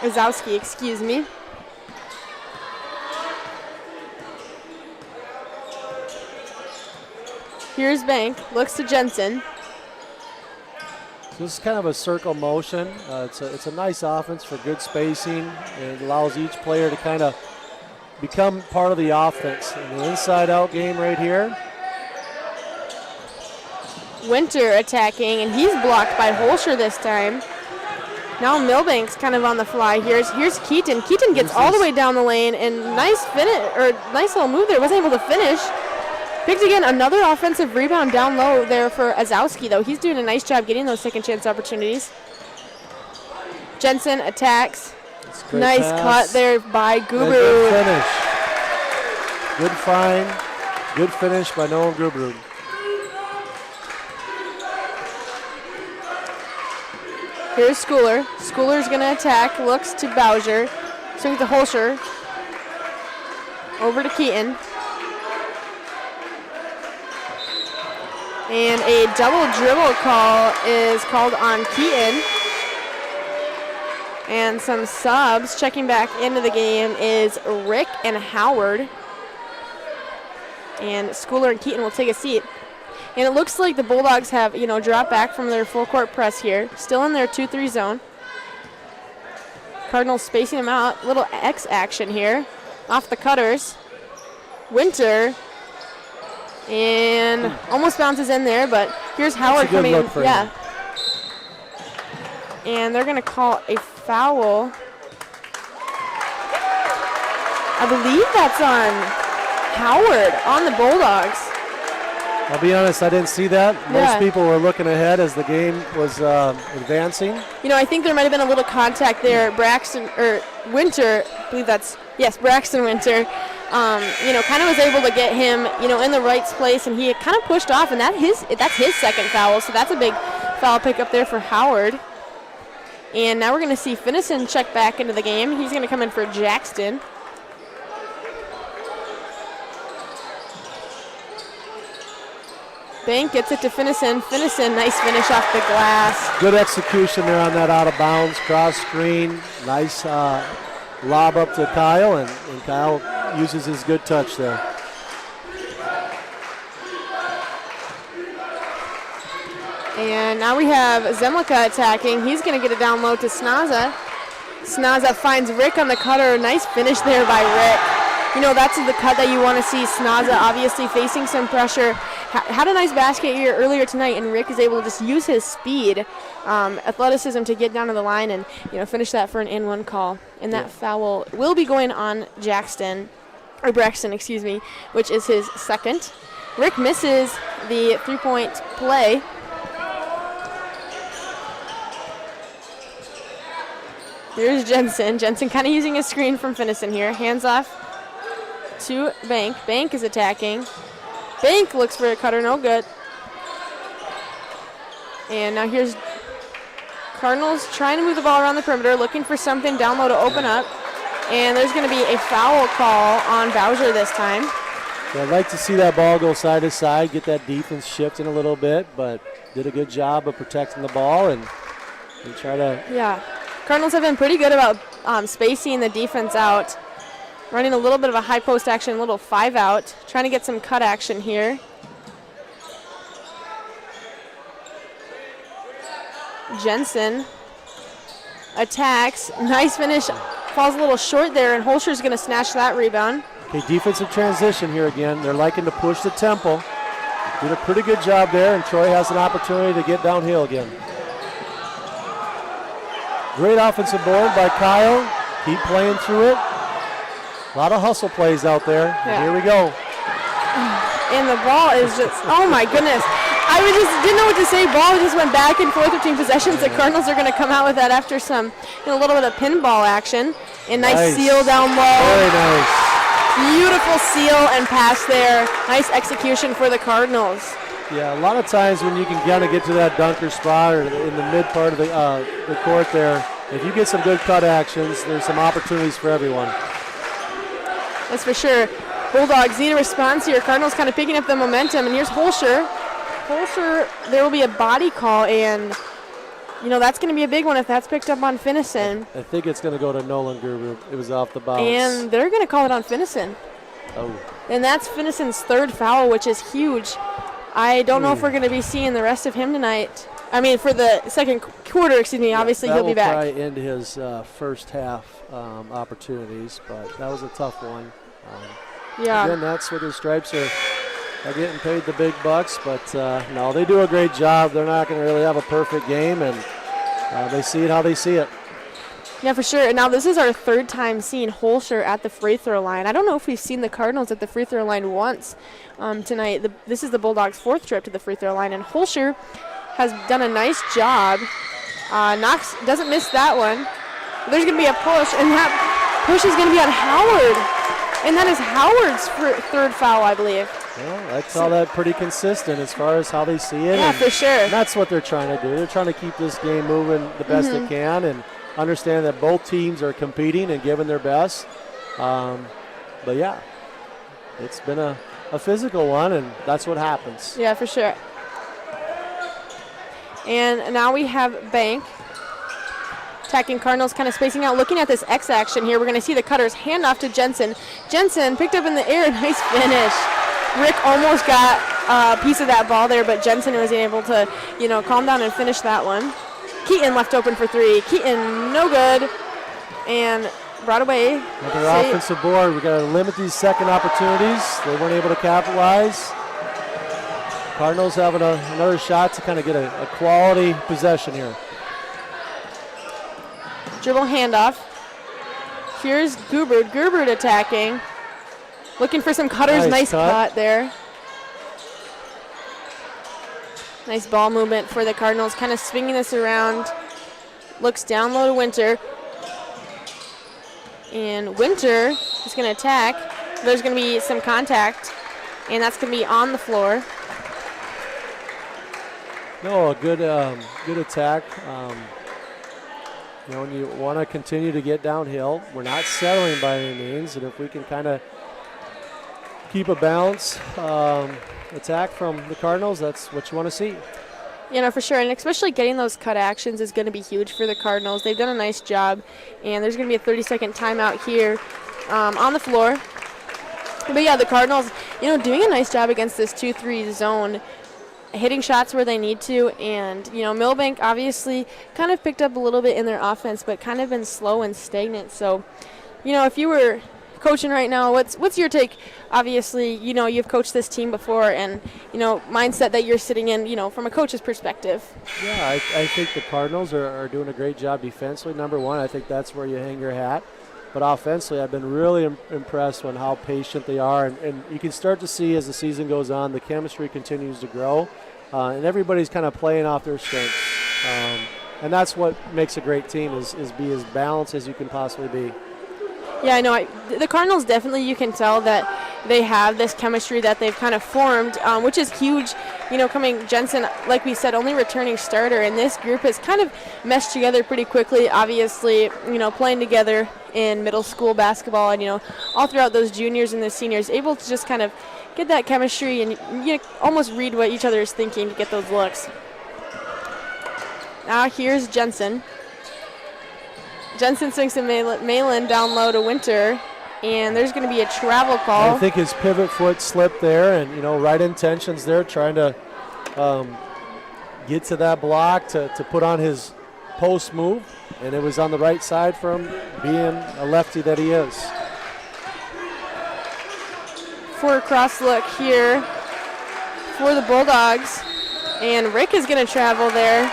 Ozowski, excuse me. Here's Bank, looks to Jensen. This is kind of a circle motion. It's a nice offense for good spacing. And it allows each player to kind of become part of the offense. And the inside-out game right here. Winter attacking, and he's blocked by Holscher this time. Now Milbank's kind of on the fly. Here's Keaton. Keaton gets all the way down the lane, and nice little move there. Wasn't able to finish. Picked again, another offensive rebound down low there for Ozowski, though. He's doing a nice job getting those second chance opportunities. Jensen attacks. Nice pass. Cut there by Gubru. Good finish. Good find. Good finish by Noah Gubru. Here's Schooler. Schooler's going to attack. Looks to Bowser. Swings to Holscher. Over to Keaton. And a double dribble call is called on Keaton. And some subs checking back into the game is Rick and Howard. And Schooler and Keaton will take a seat. And it looks like the Bulldogs have, dropped back from their full court press here. Still in their 2-3 zone. Cardinals spacing them out. Little X action here. Off the cutters. Winter. And almost bounces in there, but here's Howard coming in. Yeah. And they're going to call a foul. I believe that's on Howard on the Bulldogs. I'll be honest, I didn't see that. Most people were looking ahead as the game was advancing. I think there might have been a little contact there. Winter, I believe Braxton Winter, kind of was able to get him, in the right place, and he kind of pushed off, and that's his second foul, so that's a big foul pickup there for Howard. And now we're going to see Finnison check back into the game. He's going to come in for Jackson. Bank gets it to Finnison. Finnison, nice finish off the glass. Good execution there on that out of bounds, cross screen. Nice lob up to Kyle, and Kyle uses his good touch there. And now we have Zemlicka attacking. He's going to get it down low to Snaza. Snaza finds Rick on the cutter. Nice finish there by Rick. That's the cut that you want to see. Snaza obviously facing some pressure. Had a nice basket here earlier tonight, and Rick is able to just use his speed, athleticism to get down to the line and finish that for an in-one call. And that foul will be going on Braxton, which is his second. Rick misses the three-point play. There's Jensen. Jensen kind of using a screen from Finnison here. Hands off to Bank. Bank is attacking. Bank looks for a cutter, no good. And now here's Cardinals trying to move the ball around the perimeter, looking for something down low to open up. And there's going to be a foul call on Bowser this time. Yeah, I'd like to see that ball go side to side, get that defense shifting a little bit, but did a good job of protecting the ball and try to... Yeah, Cardinals have been pretty good about spacing the defense out. Running a little bit of a high post action, a little 5-out. Trying to get some cut action here. Jensen attacks. Nice finish. Falls a little short there, and Holscher's going to snatch that rebound. Okay, defensive transition here again. They're liking to push the tempo. Did a pretty good job there, and Troy has an opportunity to get downhill again. Great offensive board by Kyle. Keep playing through it. A lot of hustle plays out there. Yeah. Here we go. And the ball is just, oh my goodness. I didn't know what to say. Ball just went back and forth between possessions. The Cardinals are going to come out with that after some, a little bit of pinball action. And nice seal down low. Very nice. Beautiful seal and pass there. Nice execution for the Cardinals. Yeah, a lot of times when you can kind of get to that dunker spot or in the mid part of the court there, if you get some good cut actions, there's some opportunities for everyone. That's for sure. Bulldogs need a response here. Cardinals kind of picking up the momentum, and here's Holscher. Holscher, there will be a body call, and that's going to be a big one if that's picked up on Finnison. I think it's going to go to Nolan Gruber. It was off the bounce. And they're going to call it on Finnison. Oh. And that's Finnison's third foul, which is huge. I don't know if we're going to be seeing the rest of him tonight. I mean, for the second quarter, obviously he'll be back. That will probably end his first half opportunities, but that was a tough one. Again, that's where the Stripes are getting paid the big bucks, but no, they do a great job. They're not going to really have a perfect game, and they see it how they see it. Yeah, for sure. Now, this is our third time seeing Holscher at the free throw line. I don't know if we've seen the Cardinals at the free throw line once tonight. This is the Bulldogs' fourth trip to the free throw line, and Holscher has done a nice job. Knox doesn't miss that one. There's going to be a push, and that push is going to be on Howard. And that is Howard's third foul, I believe. Well, I call that pretty consistent as far as how they see it. Yeah, for sure. That's what they're trying to do. They're trying to keep this game moving the best they can and understand that both teams are competing and giving their best. But, yeah, it's been a physical one, and that's what happens. Yeah, for sure. And now we have Bank attacking Cardinals, kind of spacing out, looking at this X action here. We're going to see the cutters hand off to Jensen. Jensen picked up in the air. Nice finish. Rick almost got a piece of that ball there, but Jensen was able to, calm down and finish that one. Keaton left open for three. Keaton, no good. And brought away. Another offensive board. We've got to limit these second opportunities. They weren't able to capitalize. Cardinals having another shot to kind of get a quality possession here. Dribble handoff. Here's Gubert. Gubert attacking. Looking for some cutters. Nice cut there. Nice ball movement for the Cardinals. Kind of swinging this around. Looks down low to Winter. And Winter is going to attack. There's going to be some contact. And that's going to be on the floor. No, a good attack. And you want to continue to get downhill. We're not settling by any means, and if we can kind of keep a balance attack from the Cardinals, that's what you want to see. For sure, and especially getting those cut actions is going to be huge for the Cardinals. They've done a nice job, and there's going to be a 30-second timeout here on the floor. But, yeah, the Cardinals, doing a nice job against this 2-3 zone, hitting shots where they need to, and Milbank obviously kind of picked up a little bit in their offense, but kind of been slow and stagnant. So, if you were coaching right now, what's your take? Obviously, you've coached this team before, and mindset that you're sitting in, from a coach's perspective. Yeah, I think the Cardinals are doing a great job defensively. Number one, I think that's where you hang your hat. But offensively, I've been really impressed with how patient they are. And you can start to see as the season goes on, the chemistry continues to grow. And everybody's kind of playing off their strengths. And that's what makes a great team is be as balanced as you can possibly be. Yeah, I know. The Cardinals definitely, you can tell that they have this chemistry that they've kind of formed, which is huge. Coming Jensen, like we said, only returning starter, and this group has kind of meshed together pretty quickly. Obviously, playing together in middle school basketball, and all throughout those juniors and the seniors, able to just kind of get that chemistry and almost read what each other is thinking to get those looks. Now here's Jensen. Jensen swings to Malin down low to Winter, and there's going to be a travel call. I think his pivot foot slipped there, and right intentions there, trying to get to that block to put on his post move, and it was on the right side for him, being a lefty that he is. For a cross look here for the Bulldogs, and Rick is going to travel there.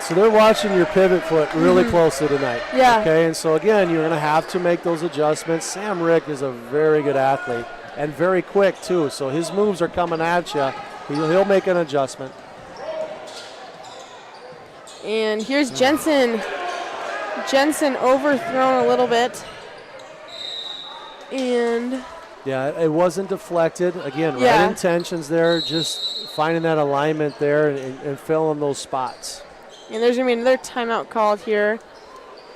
So they're watching your pivot foot really closely tonight. Yeah. Okay, and so again, you're going to have to make those adjustments. Sam Rick is a very good athlete and very quick too, so his moves are coming at you. He'll make an adjustment. And here's Jensen. Jensen overthrown a little bit. And yeah, it wasn't deflected. Again, right intentions there, just finding that alignment there and filling those spots. And there's going to be another timeout called here.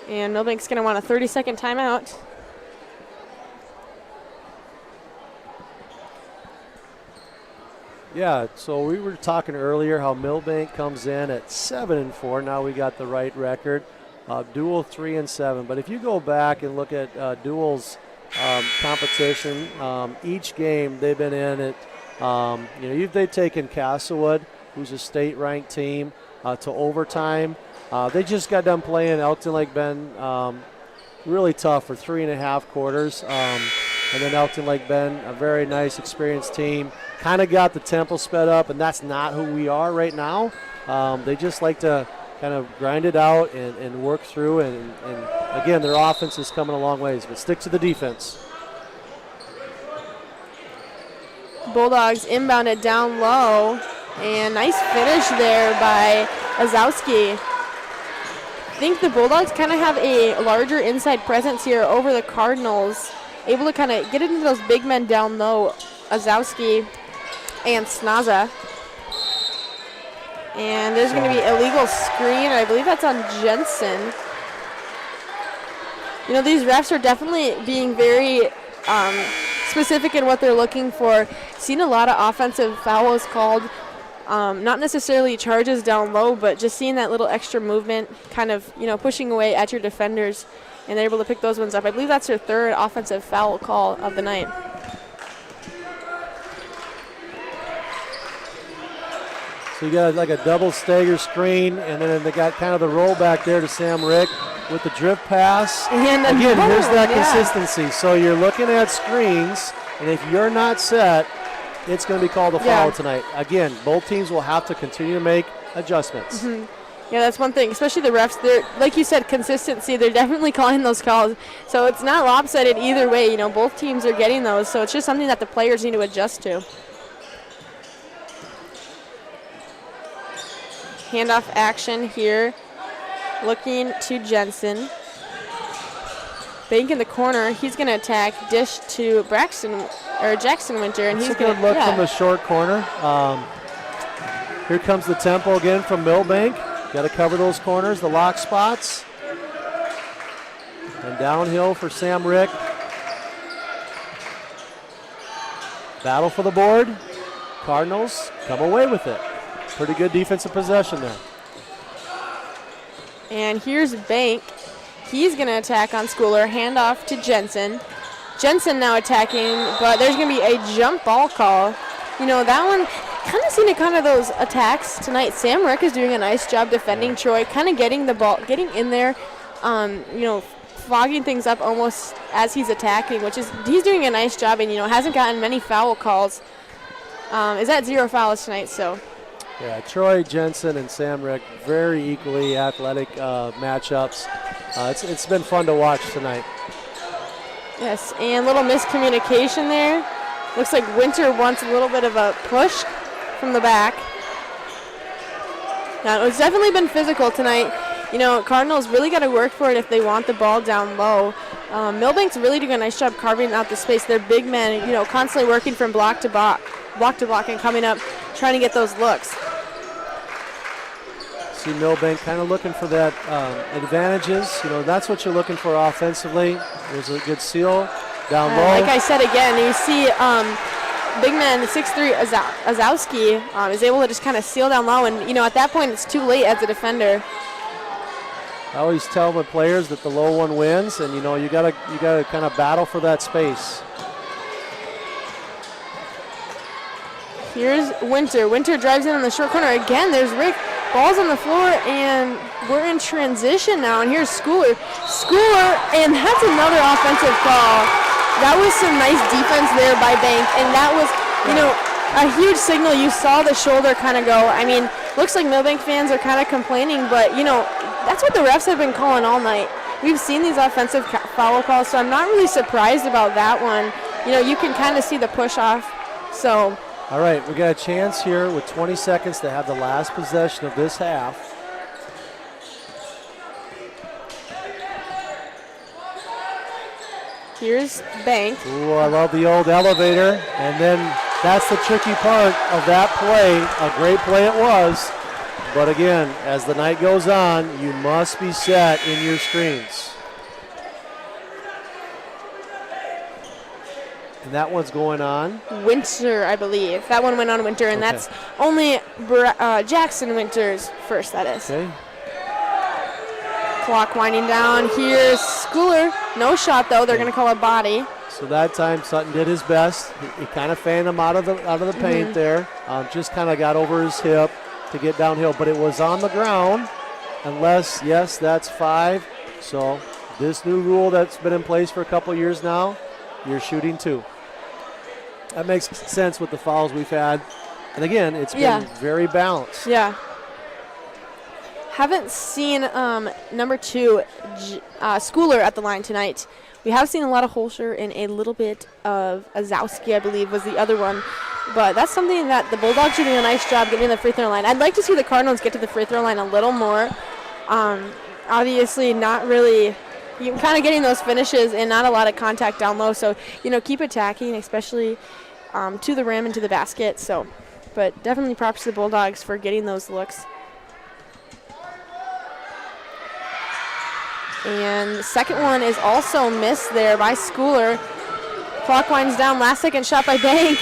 And Milbank's going to want a 30-second timeout. Yeah, so we were talking earlier how Milbank comes in at 7-4. Now we got the right record. Deuel 3-7. But if you go back and look at Deuel's competition, each game they've been in it. They've taken Castlewood, who's a state-ranked team, to overtime. They just got done playing Elkton Lake Bend really tough for 3.5 quarters. And then Elkton Lake Bend, a very nice, experienced team, kind of got the tempo sped up, and that's not who we are right now. They just like to kind of grind it out and work through, and again, their offense is coming a long ways, but stick to the defense. Bulldogs inbounded down low, and nice finish there by Azowski. I think the Bulldogs kind of have a larger inside presence here over the Cardinals, able to kind of get into those big men down low, Azowski and Snaza. And there's going to be illegal screen. I believe that's on Jensen. These refs are definitely being very specific in what they're looking for. Seen a lot of offensive fouls called. Not necessarily charges down low, but just seeing that little extra movement, kind of, pushing away at your defenders, and they're able to pick those ones up. I believe that's their third offensive foul call of the night. So you got like a double stagger screen, and then they got kind of the roll back there to Sam Rick with the drift pass. And again, here's that consistency. So you're looking at screens, and if you're not set, it's going to be called a foul tonight. Again, both teams will have to continue to make adjustments. Mm-hmm. Yeah, that's one thing, especially the refs. They're, like you said, consistency. They're definitely calling those calls. So it's not lopsided either way. Both teams are getting those. So it's just something that the players need to adjust to. Handoff action here. Looking to Jensen. Bank in the corner. He's going to attack. Dish to Jackson Winter, and he's going to look from the short corner. Here comes the tempo again from Milbank. Got to cover those corners, the lock spots. And downhill for Sam Rick. Battle for the board. Cardinals come away with it. Pretty good defensive possession there. And here's Bank. He's going to attack on Schooler. Handoff to Jensen. Jensen now attacking, but there's going to be a jump ball call. That one, kind of seen those attacks tonight. Sam Rick is doing a nice job defending Troy, kind of getting the ball, getting in there, fogging things up almost as he's attacking, he's doing a nice job, and, hasn't gotten many foul calls. Is at 0 fouls tonight, so. Yeah, Troy, Jensen, and Sam Rick, very equally athletic matchups. It's been fun to watch tonight. Yes, and little miscommunication there. Looks like Winter wants a little bit of a push from the back. Now, it's definitely been physical tonight. Cardinals really got to work for it if they want the ball down low. Milbank's really doing a nice job carving out the space. They're big men, constantly working from block to block, and coming up, trying to get those looks. See Milbank kind of looking for that advantages. That's what you're looking for offensively. There's a good seal down low. Like I said again, you see big man 6'3" Azowski is able to just kind of seal down low, and at that point it's too late as a defender. I always tell my players that the low one wins, and you gotta kind of battle for that space. Here's Winter. Winter drives in on the short corner again. There's Rick. Ball's on the floor, and we're in transition now. And here's Schooler, and that's another offensive call. That was some nice defense there by Bank, and that was, a huge signal. You saw the shoulder kind of go. I mean, looks like Milbank fans are kind of complaining, but, that's what the refs have been calling all night. We've seen these offensive foul calls, so I'm not really surprised about that one. You can kind of see the push off, so. All right, we got a chance here with 20 seconds to have the last possession of this half. Here's Bank. Ooh, I love the old elevator. And then that's the tricky part of that play. A great play it was. But again, as the night goes on, you must be set in your screens. And that one's going on. Winter, I believe. That one went on Winter, and Okay. that's only Jackson Winter's first, that is. Okay. Clock winding down. Here's Schooler. No shot, though. They're going to call a body. So that time Sutton did his best. He kind of fanned him out of the paint there. Just kind of got over his hip to get downhill, but it was on the ground. Unless, yes, that's 5. So this new rule that's been in place for a couple years now, you're shooting 2. That makes sense with the fouls we've had. And again, it's been very balanced. Yeah. Haven't seen number 2, Schooler, at the line tonight. We have seen a lot of Holscher and a little bit of Azowski, I believe, was the other one. But that's something that the Bulldogs are doing a nice job getting to the free throw line. I'd like to see the Cardinals get to the free throw line a little more. Obviously, not really. You're kind of getting those finishes and not a lot of contact down low. So, keep attacking, especially to the rim and to the basket. So, but definitely props to the Bulldogs for getting those looks. And the second one is also missed there by Schooler. Clock winds down. Last second shot by Bank.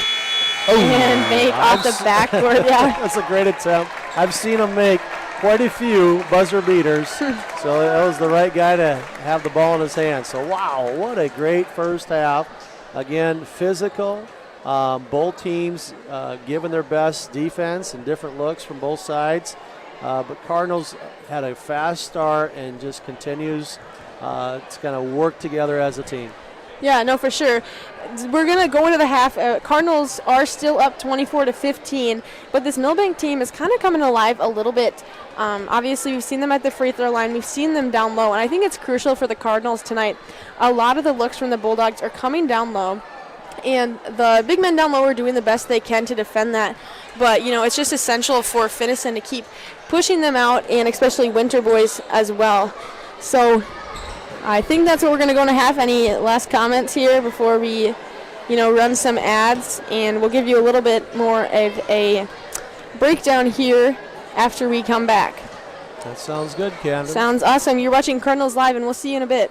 And Bank off the backboard. Yeah. That's a great attempt. I've seen him make quite a few buzzer beaters. So that was the right guy to have the ball in his hand. So, wow, what a great first half. Again, physical. Both teams giving their best defense and different looks from both sides. But Cardinals had a fast start and just continues to kind of work together as a team. Yeah, no, for sure. We're going to go into the half. Cardinals are still up 24-15, but this Milbank team is kind of coming alive a little bit. Obviously, we've seen them at the free throw line. We've seen them down low, and I think it's crucial for the Cardinals tonight. A lot of the looks from the Bulldogs are coming down low, and the big men down low are doing the best they can to defend that. But, it's just essential for Finnison to keep pushing them out, and especially Winter boys as well. So I think that's what we're going to go into half. Any last comments here before we, run some ads? And we'll give you a little bit more of a breakdown here after we come back. That sounds good, Camden. Sounds awesome. You're watching Cardinals Live, and we'll see you in a bit.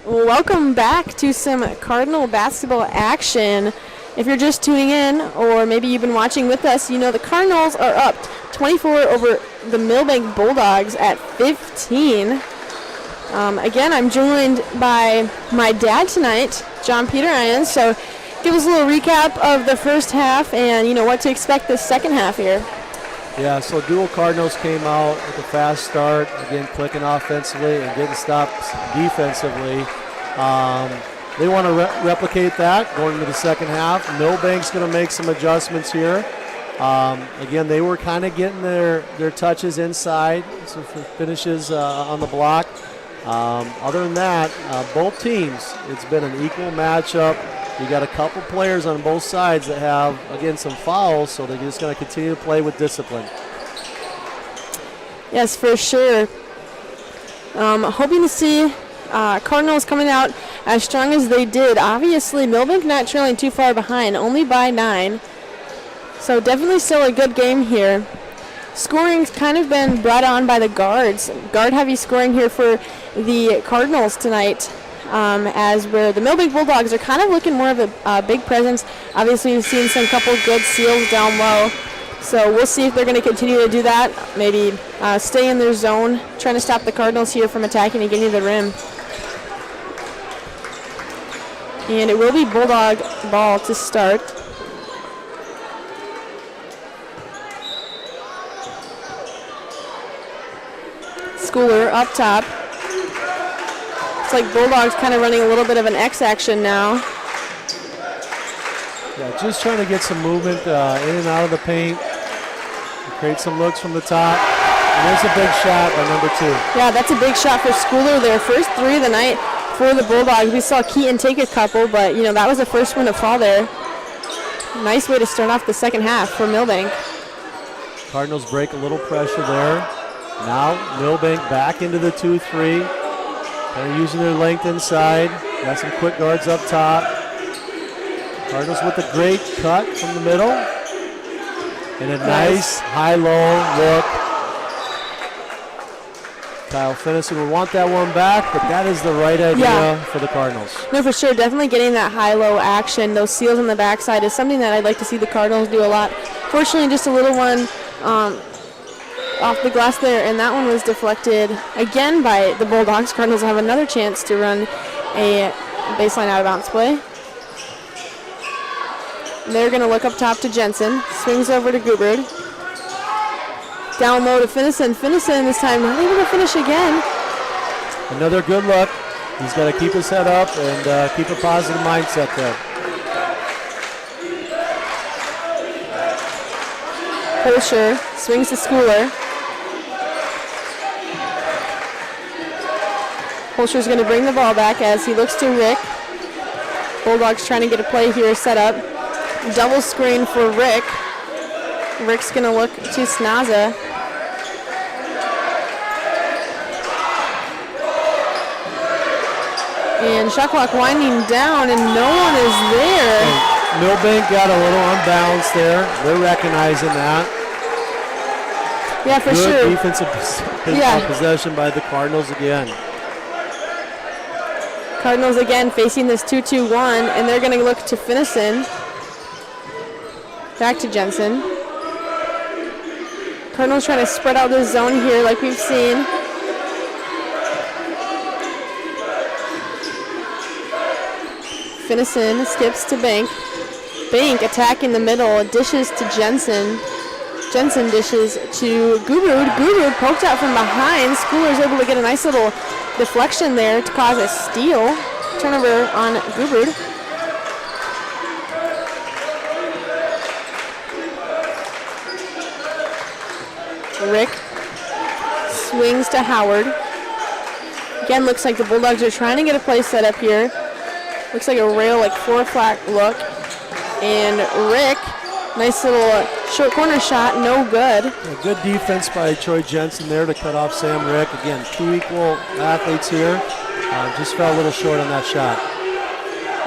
Welcome back to some Cardinal basketball action. If you're just tuning in, or maybe you've been watching with us, you know the Cardinals are up 24 over the Milbank Bulldogs at 15. Again, I'm joined by my dad tonight, John Peter Irons. So give us a little recap of the first half and, you know, what to expect this second half here. Yeah, so Deuel Cardinals came out with a fast start, again clicking offensively and getting stops defensively. They want to replicate that going into the second half. Milbank's going to make some adjustments here. Again, they were kind of getting their touches inside, some finishes on the block. Other than that, both teams, it's been an equal matchup. You got a couple players on both sides that have, again, some fouls, so they're just going to continue to play with discipline. Yes, for sure. Hoping to see Cardinals coming out as strong as they did. Obviously, Milbank not trailing too far behind, only by 9. So definitely still a good game here. Scoring's kind of been brought on by the guards. Guard-heavy scoring here for the Cardinals tonight, as where the Milbank Bulldogs are kind of looking more of a big presence. Obviously, we've seen some couple good seals down low. So we'll see if they're going to continue to do that. Maybe stay in their zone, trying to stop the Cardinals here from attacking and getting to the rim. And it will be Bulldog ball to start. Schooler up top. It's like Bulldogs kind of running a little bit of an X action now. Yeah, just trying to get some movement in and out of the paint. Create some looks from the top. And there's a big shot by number 2. Yeah, that's a big shot for Schooler there. First 3 of the night for the Bulldogs. We saw Keaton take a couple, but, you know, that was the first one to fall there. Nice way to start off the second half for Milbank. Cardinals break a little pressure there. Now Milbank back into the 2-3. Kind of using their length inside. Got some quick guards up top. Cardinals with a great cut from the middle. And a nice high-low look. Kyle Finnison will want that one back, but that is the right idea for the Cardinals. No, for sure. Definitely getting that high-low action. Those seals on the backside is something that I'd like to see the Cardinals do a lot. Fortunately, just a little one off the glass there, and that one was deflected again by the Bulldogs. Cardinals have another chance to run a baseline out-of-bounds play. They're going to look up top to Jensen. Swings over to Gubrud. Down low to Finnison. Finnison this time not able to finish again. Another good look. He's got to keep his head up and keep a positive mindset there. Holscher swings to Schooler. Holscher's going to bring the ball back as he looks to Rick. Bulldogs trying to get a play here set up. Double screen for Rick. Rick's going to look to Snaza. And shot clock winding down, and no one is there. And Milbank got a little unbalanced there. They're recognizing that. Yeah, for Good sure. defensive possession by the Cardinals again. Cardinals again facing this 2-2-1, and they're going to look to Finnison. Back to Jensen. Cardinals trying to spread out the zone here like we've seen. Finnison skips to Bank. Bank attacking the middle, dishes to Jensen. Jensen dishes to Gubrud. Gubrud poked out from behind. Schooler's able to get a nice little deflection there to cause a steal. Turnover on Gubrud. Rick swings to Howard. Again, looks like the Bulldogs are trying to get a play set up here. Looks like a rail, like 4-flat look. And Rick, nice little short corner shot, no good. A good defense by Troy Jensen there to cut off Sam Rick. Again, 2 equal athletes here. Just fell a little short on that shot.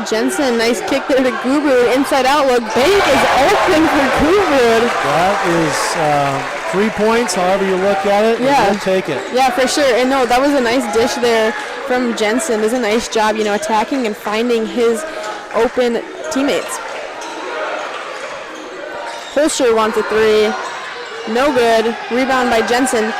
Jensen, nice kick there to Gubrud. Inside out look. Bank is open for Gubrud. That is 3 points, however you look at it. Yeah. Take it. Yeah, for sure. And no, that was a nice dish there from Jensen does a nice job, attacking and finding his open teammates. Holscher wants a three. No good. Rebound by Jensen.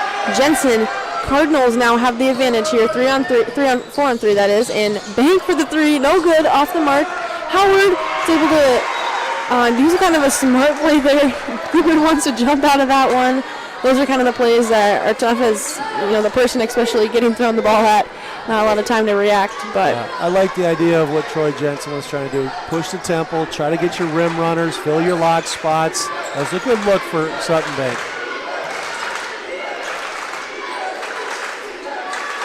Cardinals now have the advantage here. 4 on 3 that is. And Bank for the three. No good. Off the mark. Howard is able to use kind of a smart play there. Goodwood wants to jump out of that one. Those are kind of the plays that are tough as, the person especially getting thrown the ball at. Not a lot of time to react, but. Yeah, I like the idea of what Troy Jensen was trying to do. Push the tempo, try to get your rim runners, fill your lock spots. That was a good look for Sutton Bank.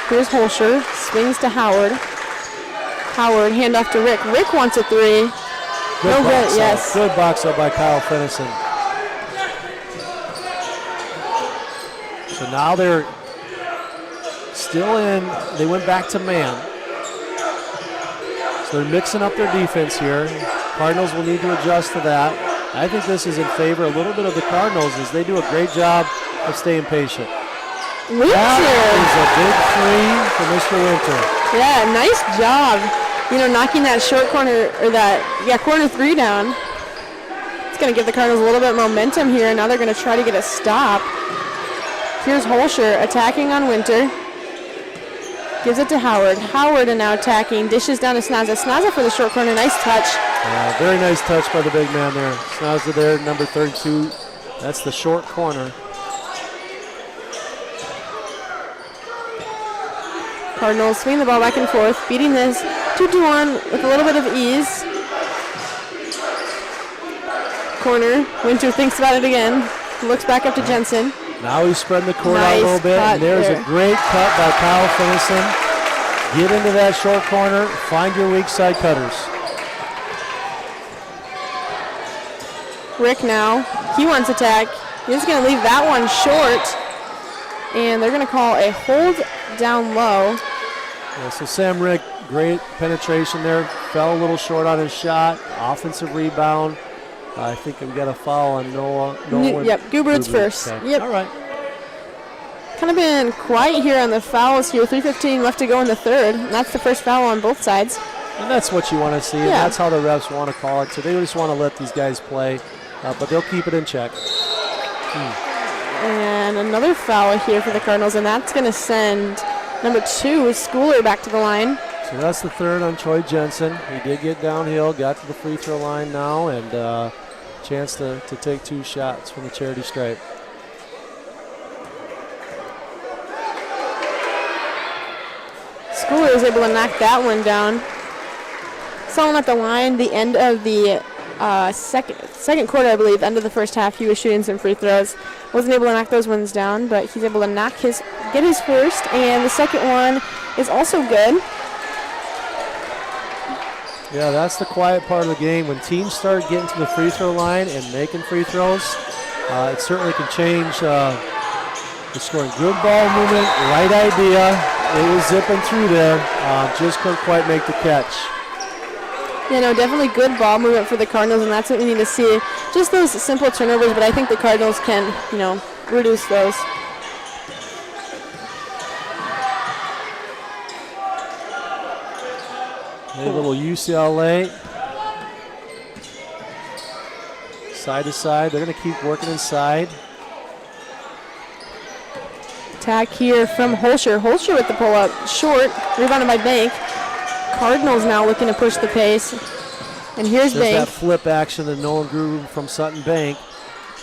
Here's Holscher, swings to Howard. Howard, handoff to Rick. Rick wants a three. No good, yes. Good box up by Kyle Finnison. So now they're still in. They went back to man. So they're mixing up their defense here. Cardinals will need to adjust to that. I think this is in favor a little bit of the Cardinals as they do a great job of staying patient. Winter. That is a big three for Mr. Winter. Yeah, nice job. Knocking that short corner, or corner three down. It's going to give the Cardinals a little bit of momentum here. Now they're going to try to get a stop. Here's Holscher attacking on Winter. Gives it to Howard. Howard and now attacking. Dishes down to Snaza. Snaza for the short corner. Nice touch. Very nice touch by the big man there. Snaza there, number 32. That's the short corner. Cardinals swing the ball back and forth, beating this 2-1 with a little bit of ease. Corner. Winter thinks about it again. Looks back up to Jensen. Now he's spreading the court out a little bit. And there's a great cut by Kyle Finnison. Get into that short corner. Find your weak side cutters. Rick now. He wants attack. He's going to leave that one short. And they're going to call a hold down low. Yeah, so Sam Rick, great penetration there. Fell a little short on his shot. Offensive rebound. I think we got a foul on Noah. Yep, Gubert's first. Okay. Yep. All right. Kind of been quiet here on the fouls here. 3:15 left to go in the third. And that's the first foul on both sides. And that's what you want to see. And that's how the refs want to call it. So they just want to let these guys play. But they'll keep it in check. And another foul here for the Cardinals. And that's going to send number 2, Schooler, back to the line. So that's the third on Troy Jensen. He did get downhill, got to the free throw line now, and chance to take 2 shots from the charity stripe. Schooler is able to knock that one down. Saw him at the line the end of the second quarter, I believe, end of the first half. He was shooting some free throws. Wasn't able to knock those ones down, but he's able to get his first, and the second one is also good. Yeah, that's the quiet part of the game. When teams start getting to the free throw line and making free throws, it certainly can change the scoring. Good ball movement, right idea. It was zipping through there, just couldn't quite make the catch. Yeah, no, definitely good ball movement for the Cardinals, and that's what we need to see. Just those simple turnovers, but I think the Cardinals can, reduce those. A little UCLA. Side to side. They're going to keep working inside. Attack here from Holscher. Holscher with the pull-up. Short. Rebounded by Bank. Cardinals now looking to push the pace. And here's Bank. There's that flip action that Nolan grew from Sutton Bank.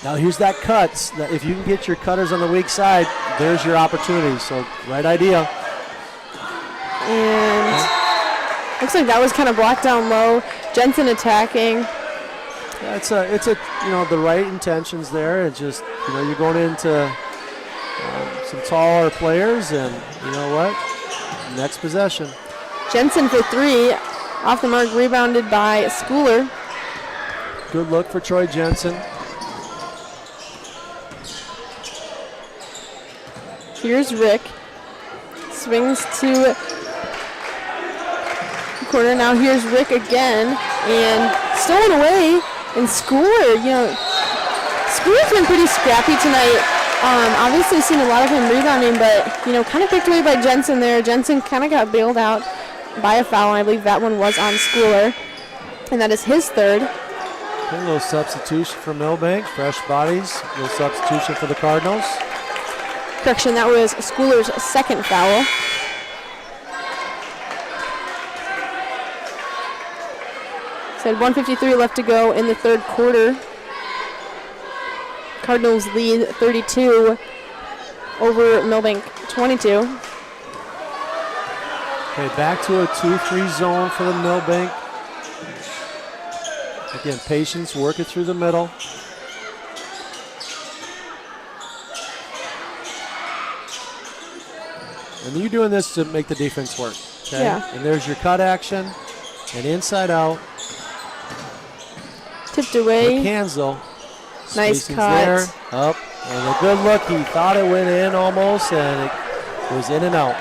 Now here's that cuts. If you can get your cutters on the weak side, there's your opportunity. So right idea. And looks like that was kind of blocked down low. Jensen attacking. Yeah, it's the right intentions there. It's just you're going into some taller players, and you know what? Next possession. Jensen for 3, off the mark, rebounded by Schooler. Good look for Troy Jensen. Here's Rick. Swings to corner. Now here's Rick again, and stolen away. And Schooler, Schooler's been pretty scrappy tonight. Obviously seen a lot of him rebounding, but, kind of picked away by Jensen there. Jensen kind of got bailed out by a foul, and I believe that one was on Schooler, and that is his third. Okay, a little substitution for Milbank, fresh bodies, a little substitution for the Cardinals. Correction, that was Schooler's second foul. Said 1:53 left to go in the third quarter. Cardinals lead 32 over Milbank 22. Okay, back to a 2-3 zone for the Milbank. Again, patience, work it through the middle. And you're doing this to make the defense work. Okay? Yeah. And there's your cut action. And inside out. Tipped away. Quick hands though. Nice Spacing's cut. there. Up. And a good look. He thought it went in almost, and it was in and out.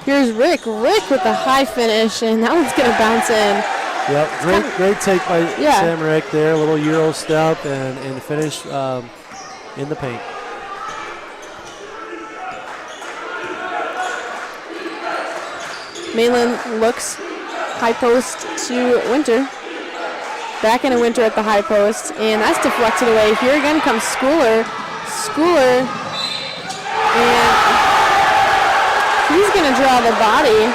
Here's Rick. Rick with the high finish, and that one's going to bounce in. Yep, great take by Sam Rick there. A little Euro step and finish in the paint. Mainland looks high post to Winter. Back into Winter at the high post, and that's deflected away. Here again comes Schooler. Schooler, and he's going to draw the body.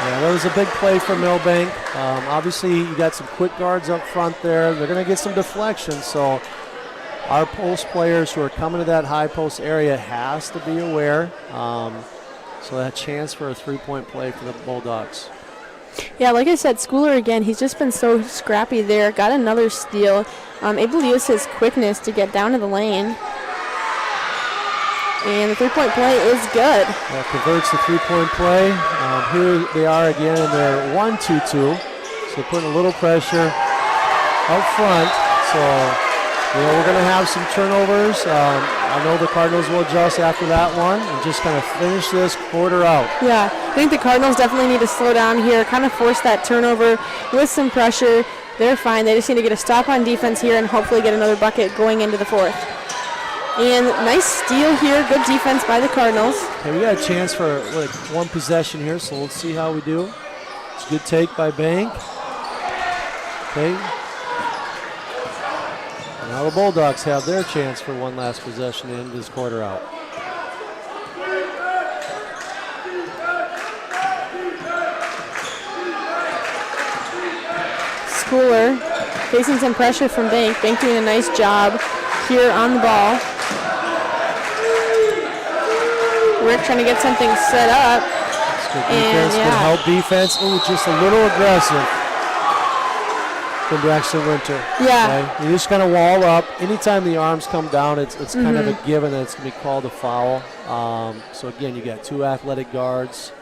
Yeah, that was a big play for Milbank. Obviously, you got some quick guards up front there. They're going to get some deflection, so our post players who are coming to that high post area has to be aware. So that chance for a three-point play for the Bulldogs. Yeah, like I said, Schooler again, he's just been so scrappy there. Got another steal. Able to use his quickness to get down to the lane. And the three-point play is good. That converts the three-point play. Here they are again in their 1-2-2. So putting a little pressure up front. So, we're going to have some turnovers. I know the Cardinals will adjust after that one and just kind of finish this quarter out. Yeah, I think the Cardinals definitely need to slow down here, kind of force that turnover with some pressure. They're fine. They just need to get a stop on defense here and hopefully get another bucket going into the fourth. And nice steal here. Good defense by the Cardinals. Okay, we got a chance for like one possession here, so let's see how we do. It's a good take by Bank. Okay. Now the Bulldogs have their chance for one last possession in this quarter out. Schooler facing some pressure from Bank. Bank doing a nice job here on the ball. Rick trying to get something set up. Good defense, good help defense. Oh, just a little aggressive from Braxton Winter. Yeah. Okay? You just kind of wall up. Anytime the arms come down, it's kind of a given that it's going to be called a foul. So again, you got two athletic guards,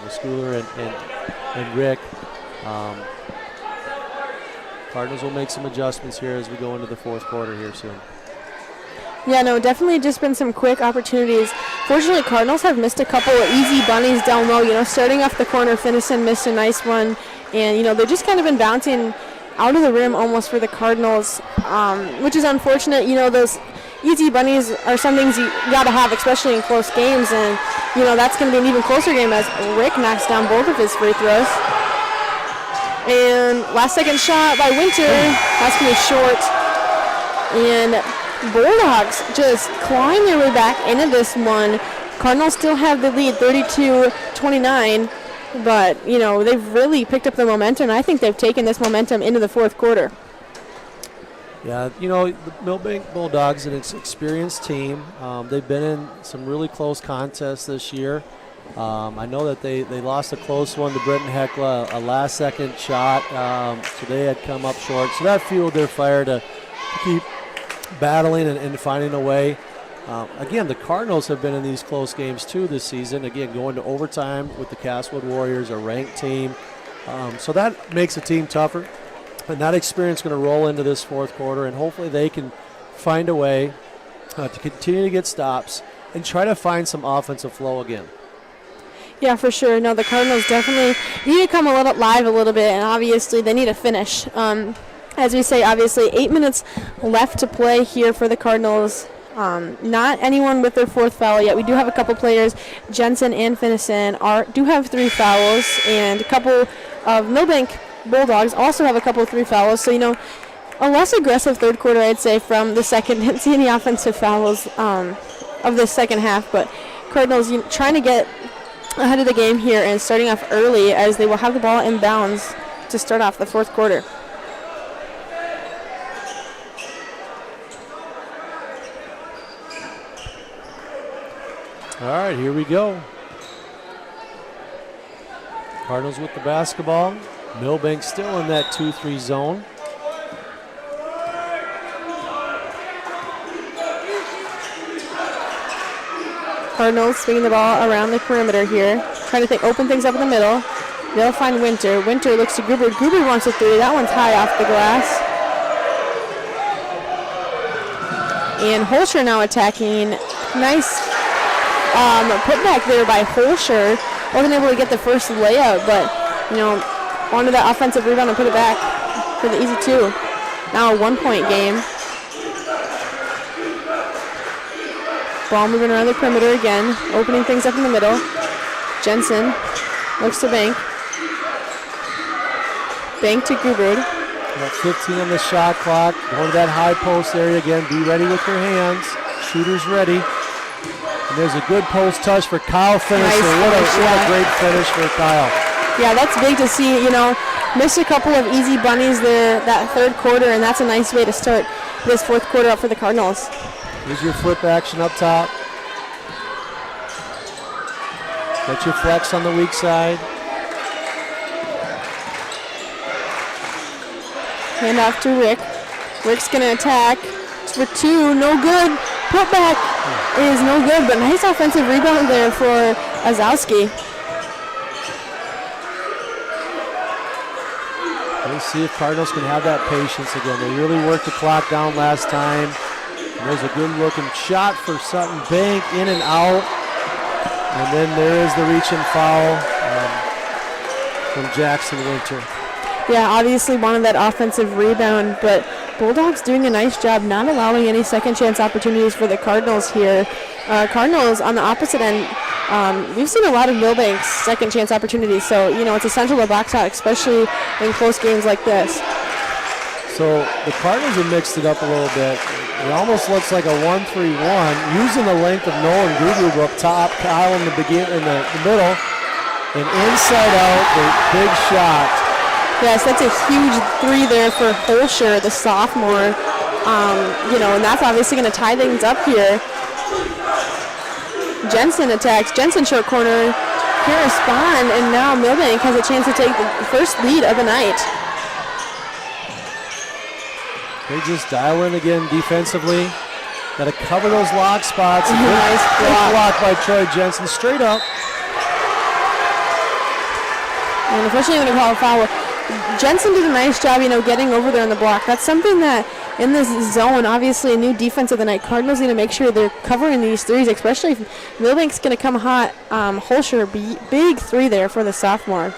with Schooler and Rick. Cardinals will make some adjustments here as we go into the fourth quarter here soon. Yeah, no, definitely just been some quick opportunities. Fortunately, Cardinals have missed a couple of easy bunnies down low. Starting off the corner, Finnison missed a nice one. And, they've just kind of been bouncing out of the rim almost for the Cardinals, which is unfortunate. Those easy bunnies are some things you got to have, especially in close games. And, that's going to be an even closer game as Rick knocks down both of his free throws. And last second shot by Winter. That's going to be short. And Bulldogs just climb their way back into this one. Cardinals still have the lead 32-29, but they've really picked up the momentum. I think they've taken this momentum into the fourth quarter. Yeah, the Milbank Bulldogs, an experienced team. They've been in some really close contests this year. I know that they lost a close one to Britton Heckla, a last-second shot, so they had come up short. So that fueled their fire to keep battling and finding a way. Again, the Cardinals have been in these close games too this season. Again, going to overtime with the Castlewood Warriors, a ranked team. So that makes a team tougher. And that experience is going to roll into this fourth quarter, and hopefully they can find a way to continue to get stops and try to find some offensive flow again. Yeah, for sure. No, the Cardinals definitely need to come live a little bit, and obviously they need to finish. As we say, obviously 8 minutes left to play here for the Cardinals. Not anyone with their 4th foul yet. We do have a couple players, Jensen and Finnison, do have 3 fouls, and a couple of Milbank Bulldogs also have a couple of 3 fouls. So, a less aggressive third quarter, I'd say, from the second. Didn't see any offensive fouls of the second half, but Cardinals trying to get ahead of the game here and starting off early as they will have the ball in bounds to start off the 4th quarter. All right, here we go. Cardinals with the basketball. Milbank still in that 2-3 zone. Cardinals swinging the ball around the perimeter here, trying to open things up in the middle. They'll find Winter. Winter looks to Gruber. Gruber wants a 3. That one's high off the glass. And Holscher now attacking. Nice putback there by Holscher. Wasn't able to get the first layup, but, onto that offensive rebound and put it back for the easy 2. Now a 1-point game. Ball moving around the perimeter again, opening things up in the middle. Jensen looks to Bank. Bank to Gruber. About 15 on the shot clock. Going to that high post area again. Be ready with your hands. Shooters ready. And there's a good post touch for Kyle Finisher. Nice what a great finish for Kyle. Yeah, that's big to see. Missed a couple of easy bunnies there that third quarter, and that's a nice way to start this 4th quarter up for the Cardinals. Here's your flip action up top. Got your flex on the weak side. Hand off to Rick. Rick's going to attack. It's for 2. No good. Putback is no good, but nice offensive rebound there for Azowski. Let's see if Cardinals can have that patience again. They really worked the clock down last time. And there's a good-looking shot for Sutton Bank, in and out. And then there is the reach and foul from Jackson Winter. Yeah, obviously wanted that offensive rebound, but Bulldogs doing a nice job not allowing any second chance opportunities for the Cardinals here. Cardinals on the opposite end, we've seen a lot of Milbank's second chance opportunities, so it's essential to box out, especially in close games like this. So the Cardinals have mixed it up a little bit. It almost looks like a 1-3-1, using the length of Nolan Gruber up top, Kyle in the middle, and inside out, the big shot. Yes, that's a huge 3 there for Holscher, the sophomore. And that's obviously going to tie things up here. Jensen attacks. Jensen short corner. Here respond, and now Milbank has a chance to take the first lead of the night. They just dial in again defensively. Got to cover those lock spots. Nice block by Troy Jensen, straight up. And unfortunately, I'm going to call a foul. Jensen did a nice job, getting over there on the block. That's something that in this zone, obviously a new defense of the night, Cardinals need to make sure they're covering these 3s, especially if Milbank's going to come hot. Holscher, big 3 there for the sophomore.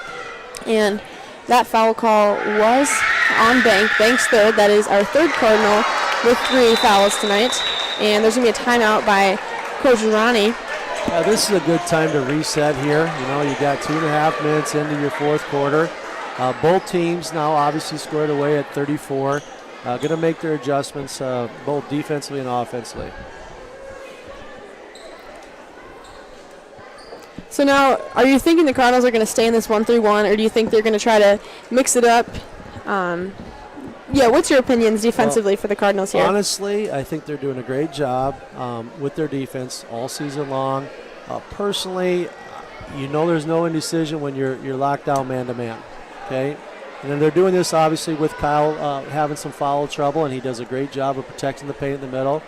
And that foul call was on Bank. Bank's 3rd. That is our 3rd Cardinal with 3 fouls tonight. And there's going to be a timeout by Coach Ronnie. This is a good time to reset here. You got 2.5 minutes into your 4th quarter. Both teams now obviously squared away at 34. Going to make their adjustments both defensively and offensively. So now, are you thinking the Cardinals are going to stay in this 1-3-1, or do you think they're going to try to mix it up? What's your opinions defensively for the Cardinals here? Honestly, I think they're doing a great job with their defense all season long. Personally, there's no indecision when you're locked down man-to-man. Okay, and then they're doing this obviously with Kyle having some foul trouble, and he does a great job of protecting the paint in the middle.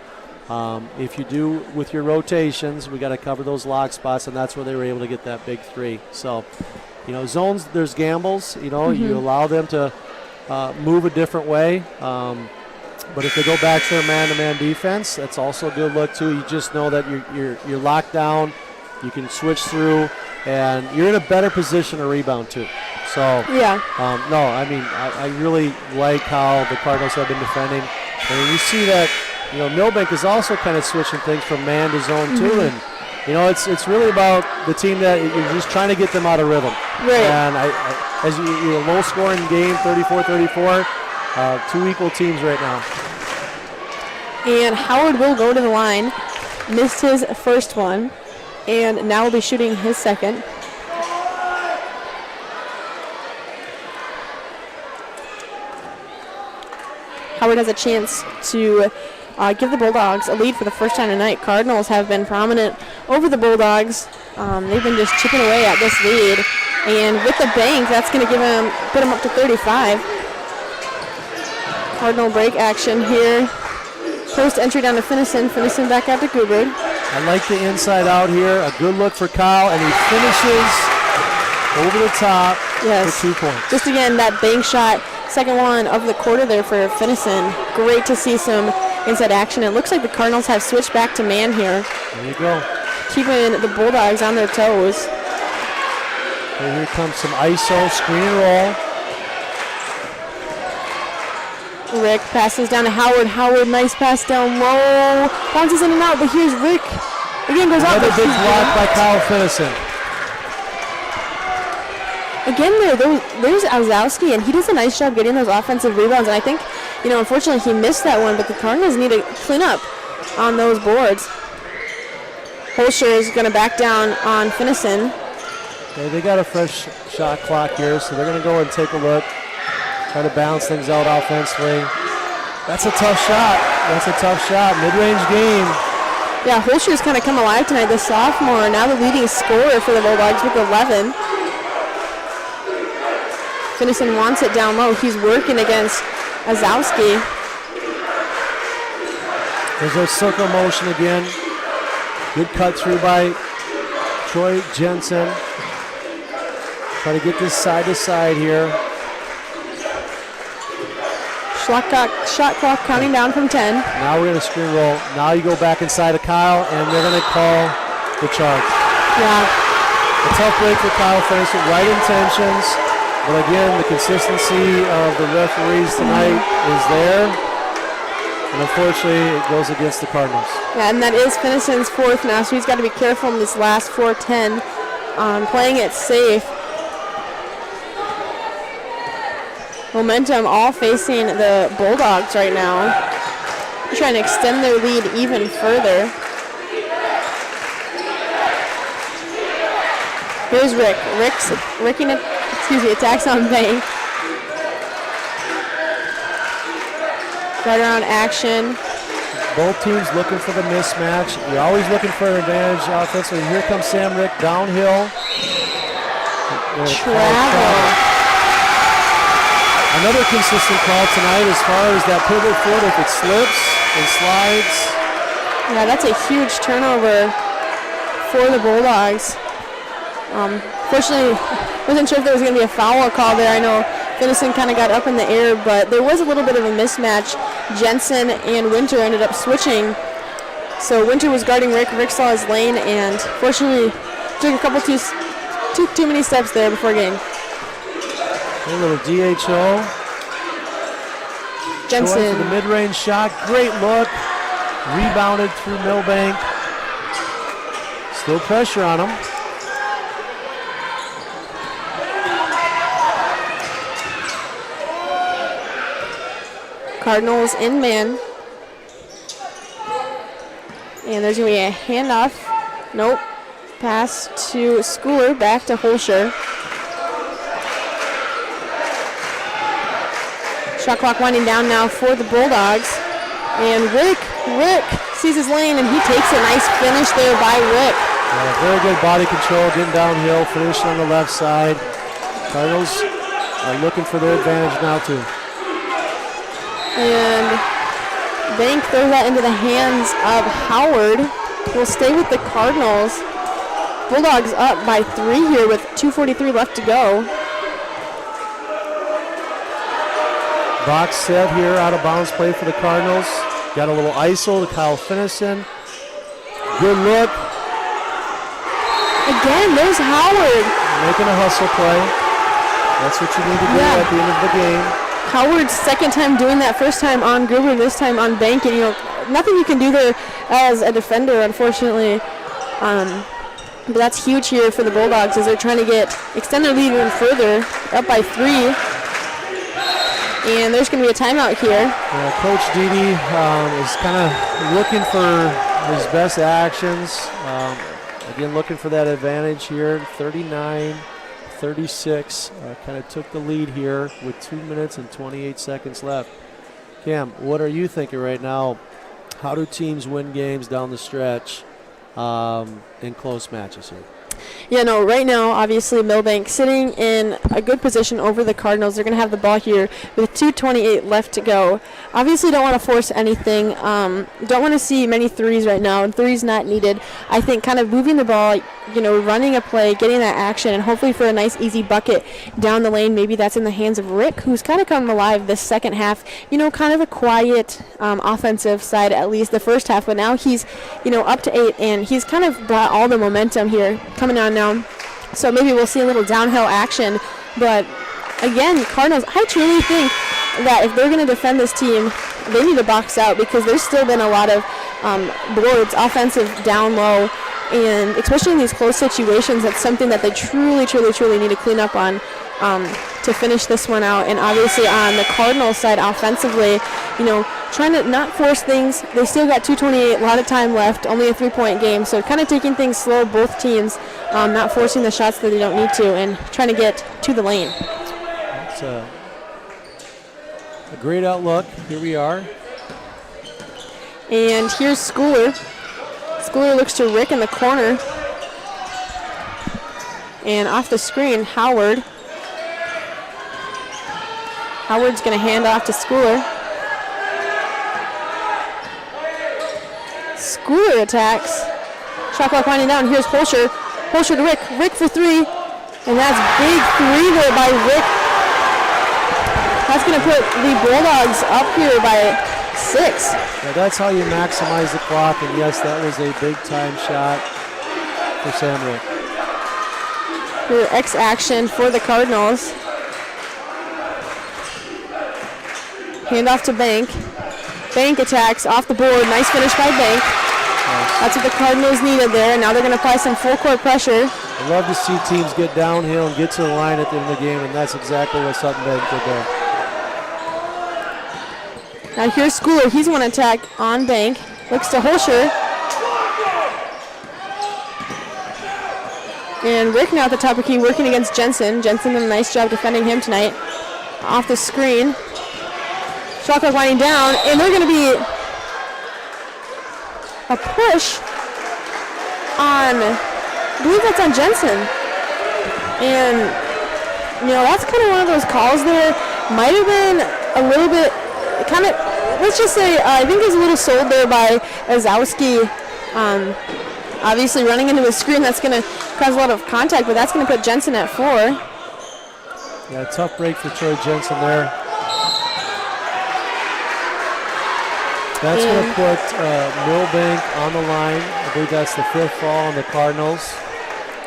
If you do with your rotations, we got to cover those lock spots, and that's where they were able to get that big 3. So, zones, there's gambles. You allow them to move a different way. But if they go back to their man-to-man defense, that's also a good look too. You just know that you're locked down. You can switch through, and you're in a better position to rebound too. So, I really like how the Cardinals have been defending. And you see that Milbank is also kind of switching things from man to zone too, and it's really about the team that you're just trying to get them out of rhythm. Right. And as you low scoring game, 34-34, two equal teams right now. And Howard will go to the line. Missed his first one, and now will be shooting his second. Howard has a chance to give the Bulldogs a lead for the first time tonight. Cardinals have been prominent over the Bulldogs. They've been just chipping away at this lead. And with the bank, that's going to put them up to 35. Cardinal break action here. Post entry down to Finnison. Finnison back out to Goubert. I like the inside out here. A good look for Kyle, and he finishes over the top for 2 points. Just again, that bank shot. Second one of the quarter there for Finnison. Great to see some inside action. It looks like the Cardinals have switched back to man here. There you go. Keeping the Bulldogs on their toes. And here comes some ISO, screen and roll. Rick passes down to Howard. Howard, nice pass down low. Bounces in and out, but here's Rick. Again, goes out. Another big block by Kyle Finnison. Again, there's Ozowski, and he does a nice job getting those offensive rebounds. And I think, unfortunately, he missed that one, but the Cardinals need to clean up on those boards. Holscher is going to back down on Finnison. Okay, they got a fresh shot clock here, so they're going to go and take a look, try to balance things out offensively. That's a tough shot. Mid-range game. Yeah, Holscher's kind of come alive tonight, the sophomore. Now the leading scorer for the Bulldogs with 11. Finnison wants it down low. He's working against Ozowski. There's a circle motion again. Good cut through by Troy Jensen. Try to get this side to side here. Shot clock counting down from 10. Now we're going to screen roll. Now you go back inside of Kyle, and they're going to call the charge. Yeah. A tough break for Kyle Finnison. Right intentions. But again, the consistency of the referees tonight is there. And unfortunately, it goes against the Cardinals. Yeah, and that is Finnison's fourth now, so he's got to be careful in this last 4-10 on playing it safe. Momentum all facing the Bulldogs right now. They're trying to extend their lead even further. Here's Rick. Attacks on Bank. Right around action. Both teams looking for the mismatch. You're always looking for an advantage offensively. Here comes Sam Rick downhill. Travel. Another consistent call tonight as far as that pivot foot. If it slips and slides. Yeah, that's a huge turnover for the Bulldogs. Fortunately, wasn't sure if there was going to be a foul call there. I know Finnison kind of got up in the air, but there was a little bit of a mismatch. Jensen and Winter ended up switching. So Winter was guarding Rick. Rick saw his lane and fortunately took a couple too many steps there before getting. A little DHO. Jensen. For the mid-range shot. Great look. Rebounded through Milbank. Still pressure on him. Cardinals in man. And there's going to be a handoff. Nope. Pass to Schooler, back to Holscher. Shot clock winding down now for the Bulldogs. And Rick sees his lane and he takes a nice finish there by Rick. Yeah, very good body control, getting downhill, finishing on the left side. Cardinals are looking for their advantage now too. And Bank throws that into the hands of Howard. Will stay with the Cardinals. Bulldogs up by 3 here with 2:43 left to go. Box set here, out of bounds play for the Cardinals. Got a little ISO to Kyle Finnison. Good look. Again, there's Howard. Making a hustle play. That's what you need to do at the end of the game. Howard's second time doing that, first time on Gruber, this time on Bank, and nothing you can do there as a defender, unfortunately. But that's huge here for the Bulldogs as they're trying to extend their lead even further, up by 3. And there's going to be a timeout here. Yeah, Coach Dede is kind of looking for his best actions. Again, looking for that advantage here. 39-36, kind of took the lead here with 2 minutes and 28 seconds left. Cam, what are you thinking right now? How do teams win games down the stretch in close matches here? Yeah, no, right now, obviously, Milbank sitting in a good position over the Cardinals. They're going to have the ball here with 2:28 left to go. Obviously, don't want to force anything. Don't want to see many threes right now, and threes not needed. I think kind of moving the ball, running a play, getting that action, and hopefully for a nice, easy bucket down the lane. Maybe that's in the hands of Rick, who's kind of come alive this second half. Kind of a quiet offensive side, at least the first half, but now he's, up to 8, and he's kind of brought all the momentum here coming on now. So maybe we'll see a little downhill action. But again, Cardinals, I truly think that if they're going to defend this team, they need to box out because there's still been a lot of boards, offensive down low, and especially in these close situations, that's something that they truly, truly, truly need to clean up on to finish this one out. And obviously on the Cardinals side offensively, trying to not force things. They still got 2:28, a lot of time left, only a 3-point game. So kind of taking things slow, both teams, not forcing the shots that they don't need to, and trying to get to the lane. That's a great outlook. Here we are. And here's Schooler. Schooler looks to Rick in the corner. And off the screen, Howard. Howard's going to hand off to Schooler. Schooler attacks. Shot clock winding down. Here's Holscher. Holscher to Rick. Rick for 3. And that's big 3 there by Rick. That's going to put the Bulldogs up here by 6. Yeah, that's how you maximize the clock. And yes, that was a big time shot for Sam Rick. Here, X action for the Cardinals. Hand off to Bank. Bank attacks off the board. Nice finish by Bank. Nice. That's what the Cardinals needed there. And now they're going to apply some full court pressure. I love to see teams get downhill and get to the line at the end of the game, and that's exactly what Sutton Bank did there. Now here's Schooler. He's one attack on Bank. Looks to Holscher. And Rick now at the top of the key working against Jensen. Jensen did a nice job defending him tonight. Off the screen. Shot clock winding down, and they're going to be a push on, I believe that's on Jensen. And, that's kind of one of those calls there. Might have been a little bit, kind of, let's just say, I think it was a little sold there by Azowski. Obviously running into the screen, that's going to cause a lot of contact, but that's going to put Jensen at 4. Yeah, tough break for Troy Jensen there. That's going to put Milbank on the line. I believe that's the 5th fall on the Cardinals.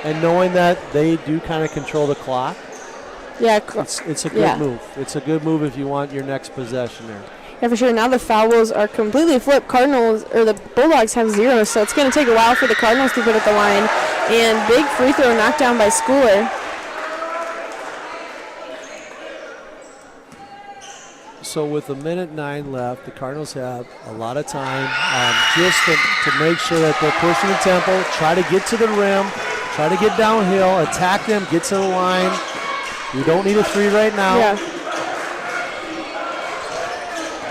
And knowing that they do kind of control the clock, it's a good move. It's a good move if you want your next possession there. Yeah, for sure. Now the fouls are completely flipped. The Bulldogs have 0, so it's going to take a while for the Cardinals to put at the line. And big free throw knocked down by Schooler. So with 1:09 left, the Cardinals have a lot of time just to make sure that they're pushing the tempo, try to get to the rim, try to get downhill, attack them, get to the line. You don't need a 3 right now. Yeah.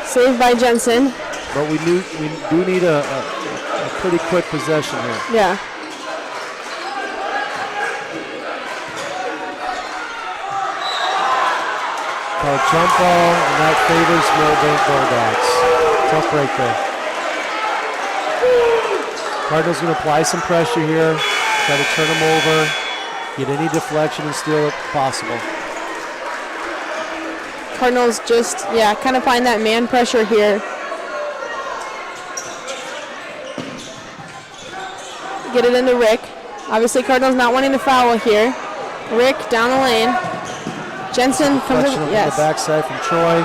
Saved by Jensen. But we do need a pretty quick possession here. Yeah. Called jump ball, and that favors Milbank Bulldogs. Tough break there. Cardinals going to apply some pressure here, try to turn them over, get any deflection and steal if possible. Cardinals just, kind of find that man pressure here. Get it into Rick. Obviously, Cardinals not wanting to foul here. Rick down the lane. Jensen comes in. From Yes. the backside from Troy.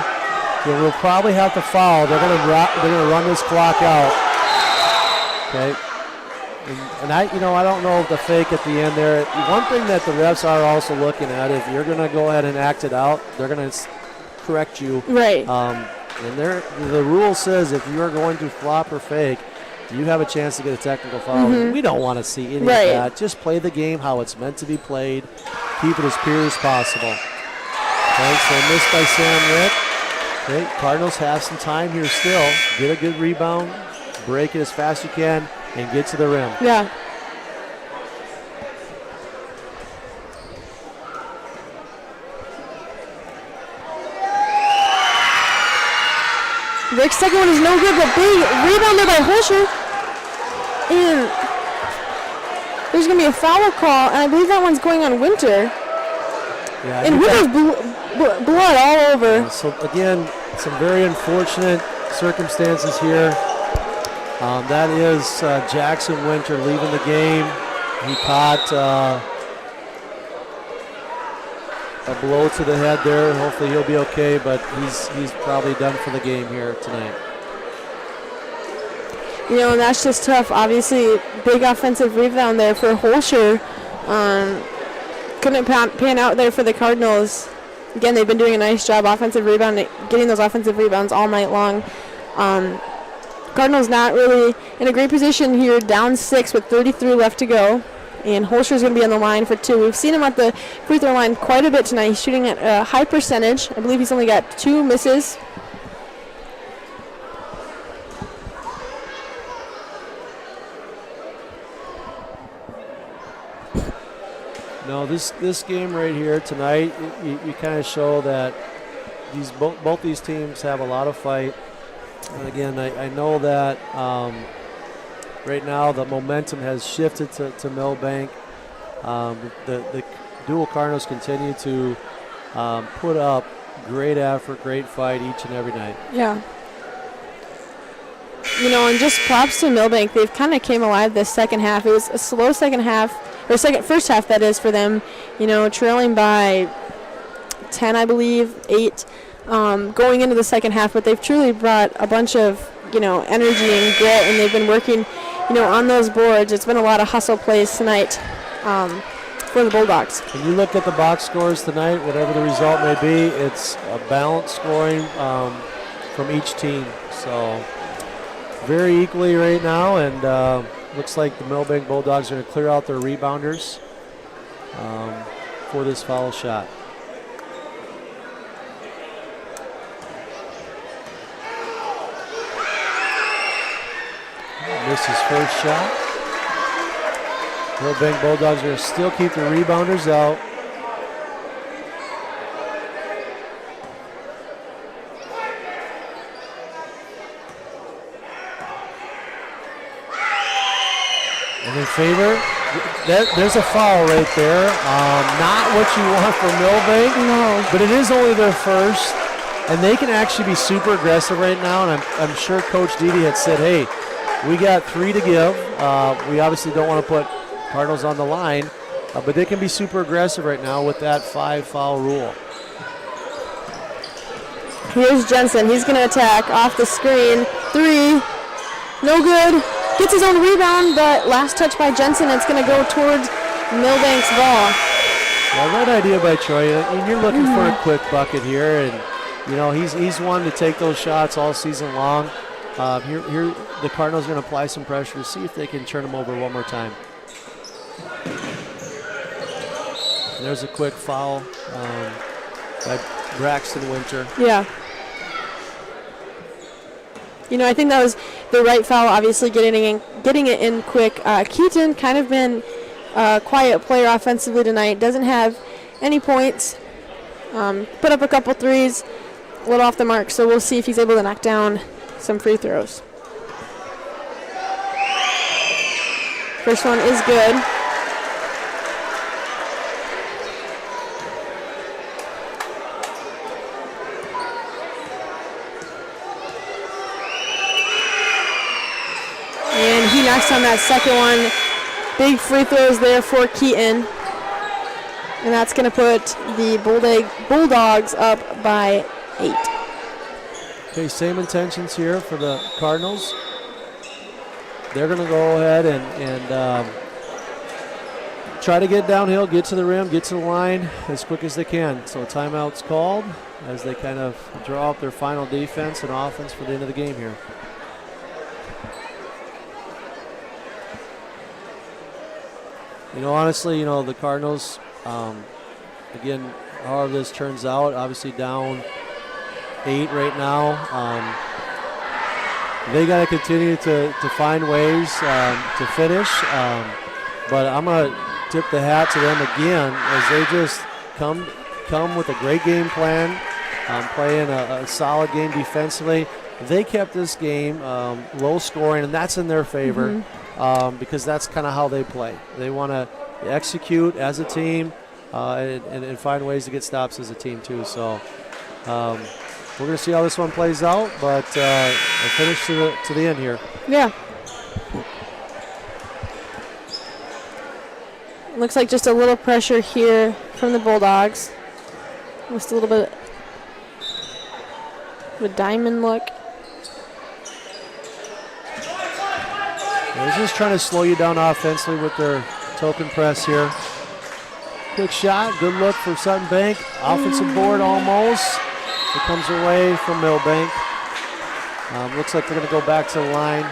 They will probably have to foul. They're going to run this clock out. Okay. And I don't know if the fake at the end there. One thing that the refs are also looking at, if you're going to go ahead and act it out, they're going to correct you. Right. And the rule says if you are going to flop or fake, you have a chance to get a technical foul. Mm-hmm. We don't want to see any of that. Just play the game how it's meant to be played. Keep it as pure as possible. Okay, so missed by Sam Rick. Okay, Cardinals have some time here still. Get a good rebound, break it as fast as you can, and get to the rim. Yeah. Rick's second one is no good, but big rebound there by Holscher. And there's going to be a foul call, and I believe that one's going on Winter. Yeah, and Winter's blood all over. So, again, some very unfortunate circumstances here. That is Jackson Winter leaving the game. He caught a blow to the head there. Hopefully he'll be okay, but he's probably done for the game here tonight. And that's just tough. Obviously, big offensive rebound there for Holscher. Couldn't pan out there for the Cardinals. Again, they've been doing a nice job offensive rebound, getting those offensive rebounds all night long. Cardinals not really in a great position here, down 6 with 33 left to go. And Holscher's going to be on the line for 2. We've seen him at the free throw line quite a bit tonight. He's shooting at a high percentage. I believe he's only got 2 misses. No, this game right here tonight, you kind of show that both these teams have a lot of fight. And again, I know that right now the momentum has shifted to Milbank. The Deuel Cardinals continue to put up great effort, great fight each and every night. Yeah. And just props to Milbank. They've kind of came alive this second half. It was a slow second half, or first half that is for them. Trailing by 10, I believe, 8, going into the second half. But they've truly brought a bunch of energy and grit, and they've been working on those boards. It's been a lot of hustle plays tonight for the Bulldogs. When you look at the box scores tonight, whatever the result may be, it's a balanced scoring from each team. So very equally right now, and looks like the Milbank Bulldogs are going to clear out their rebounders for this foul shot. Missed his first shot. Milbank Bulldogs are going to still keep the rebounders out. And in favor, there's a foul right there. Not what you want for Milbank, No. but it is only their first, and they can actually be super aggressive right now. And I'm sure Coach Dede had said, hey, we got 3 to give. We obviously don't want to put Cardinals on the line, but they can be super aggressive right now with that 5-foul rule. Here's Jensen. He's going to attack off the screen. 3. No good. Gets his own rebound, but last touch by Jensen. It's going to go towards Milbank's ball. Yeah, right idea by Troy. And you're looking for a quick bucket here, and he's one to take those shots all season long. Here the Cardinals are going to apply some pressure to see if they can turn them over one more time. And there's a quick foul by Braxton Winter. Yeah. I think that was the right foul, obviously getting it in quick. Keaton kind of been a quiet player offensively tonight. Doesn't have any points. Put up a couple threes, a little off the mark, so we'll see if he's able to knock down some free throws. First one is good. And he knocks on that second one. Big free throws there for Keaton. And that's going to put the Bulldogs up by 8. Okay, same intentions here for the Cardinals. They're going to go ahead and try to get downhill, get to the rim, get to the line as quick as they can. So a timeout's called as they kind of draw up their final defense and offense for the end of the game here. Honestly, the Cardinals, again, however this turns out, obviously down 8 right now. They got to continue to find ways to finish. But I'm going to tip the hat to them again as they just come with a great game plan, playing a solid game defensively. They kept this game low scoring, and that's in their favor because that's kind of how they play. They want to execute as a team and find ways to get stops as a team too. So we're going to see how this one plays out, but a finish to the end here. Yeah. Looks like just a little pressure here from the Bulldogs. Just a little bit of a diamond look. They're just trying to slow you down offensively with their token press here. Quick shot, good look for Sutton Bank. Offensive board almost. It comes away from Milbank. Looks like they're going to go back to the line.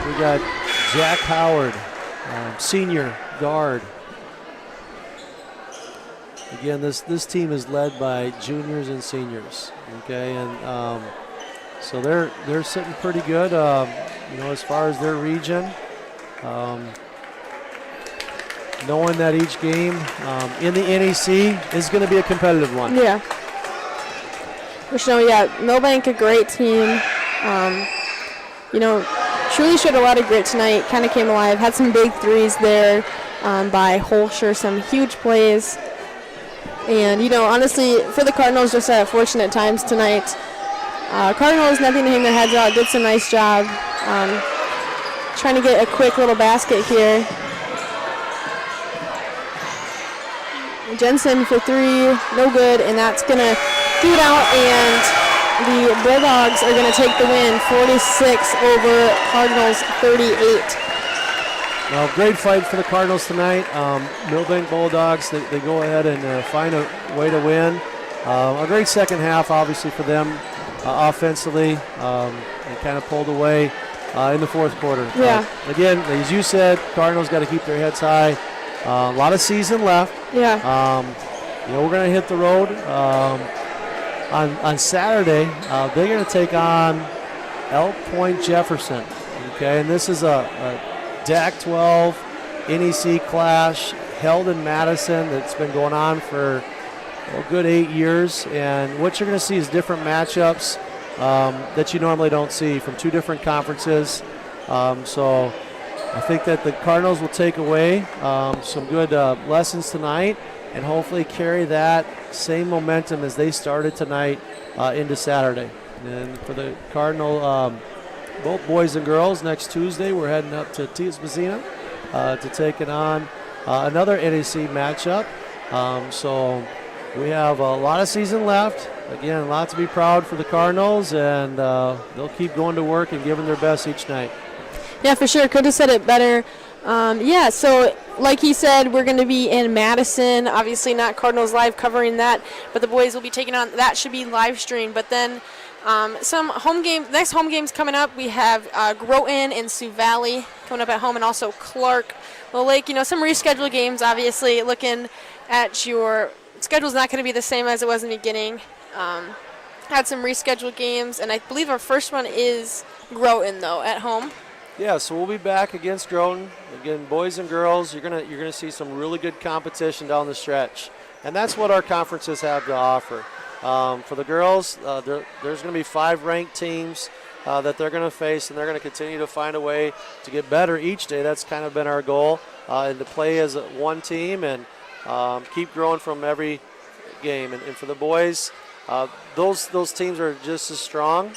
We got Jack Howard, senior guard. Again, this team is led by juniors and seniors. Okay, and so they're sitting pretty good. As far as their region, knowing that each game in the NEC is going to be a competitive one. Yeah. Milbank, a great team. Truly showed a lot of grit tonight. Kind of came alive. Had some big threes there by Holscher. Some huge plays. And, honestly, for the Cardinals, just at fortunate times tonight. Cardinals, nothing to hang their heads out. Did some nice job. Trying to get a quick little basket here. Jensen for 3, no good, and that's going to do it out, and the Bulldogs are going to take the win, 46 over Cardinals 38. Well, great fight for the Cardinals tonight. Milbank Bulldogs, they go ahead and find a way to win. A great second half, obviously, for them offensively. They kind of pulled away in the fourth quarter. Yeah. Again, as you said, Cardinals got to keep their heads high. A lot of season left. Yeah. We're going to hit the road on Saturday. They're going to take on Elk Point Jefferson. Okay, and this is a DAC 12 NEC clash held in Madison that's been going on for a good 8 years. And what you're going to see is different matchups that you normally don't see from two different conferences. So I think that the Cardinals will take away some good lessons tonight and hopefully carry that same momentum as they started tonight into Saturday. And for the Cardinal, both boys and girls, next Tuesday we're heading up to Tias-Mazzina to take it on another NEC matchup. So we have a lot of season left. Again, a lot to be proud for the Cardinals, and they'll keep going to work and giving their best each night. Yeah, for sure. Could have said it better. So like he said, we're going to be in Madison. Obviously not Cardinals Live covering that, but the boys will be taking on, that should be live streamed. But then some next home games coming up. We have Groton and Sioux Valley coming up at home, and also Clark. Well, Lake, some rescheduled games, obviously. Looking at your schedule's not going to be the same as it was in the beginning. Had some rescheduled games, and I believe our first one is Groton, though, at home. Yeah, so we'll be back against Groton. Again, boys and girls, you're gonna see some really good competition down the stretch, and that's what our conferences have to offer. For the girls, there's going to be 5 ranked teams that they're going to face, and they're going to continue to find a way to get better each day. That's kind of been our goal, and to play as one team and keep growing from every game. And for the boys, those teams are just as strong.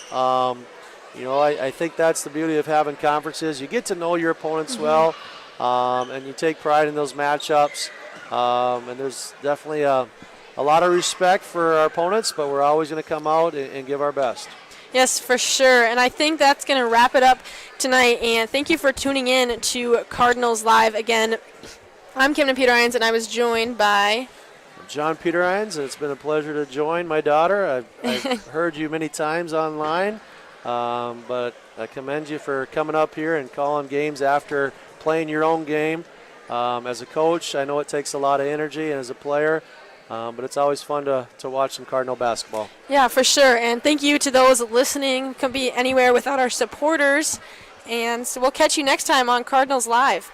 I think that's the beauty of having conferences. You get to know your opponents well, and you take pride in those matchups. And there's definitely a lot of respect for our opponents, but we're always going to come out and give our best. Yes, for sure. And I think that's going to wrap it up tonight. And thank you for tuning in to Cardinals Live. Again, I'm Kimna Peter Irons, and I was joined by John Peter Irons. It's been a pleasure to join my daughter. I've heard you many times online, but I commend you for coming up here and calling games after playing your own game. As a coach, I know it takes a lot of energy, and as a player, but it's always fun to watch some Cardinal basketball. Yeah, for sure. And thank you to those listening. Couldn't be anywhere without our supporters. And so we'll catch you next time on Cardinals Live.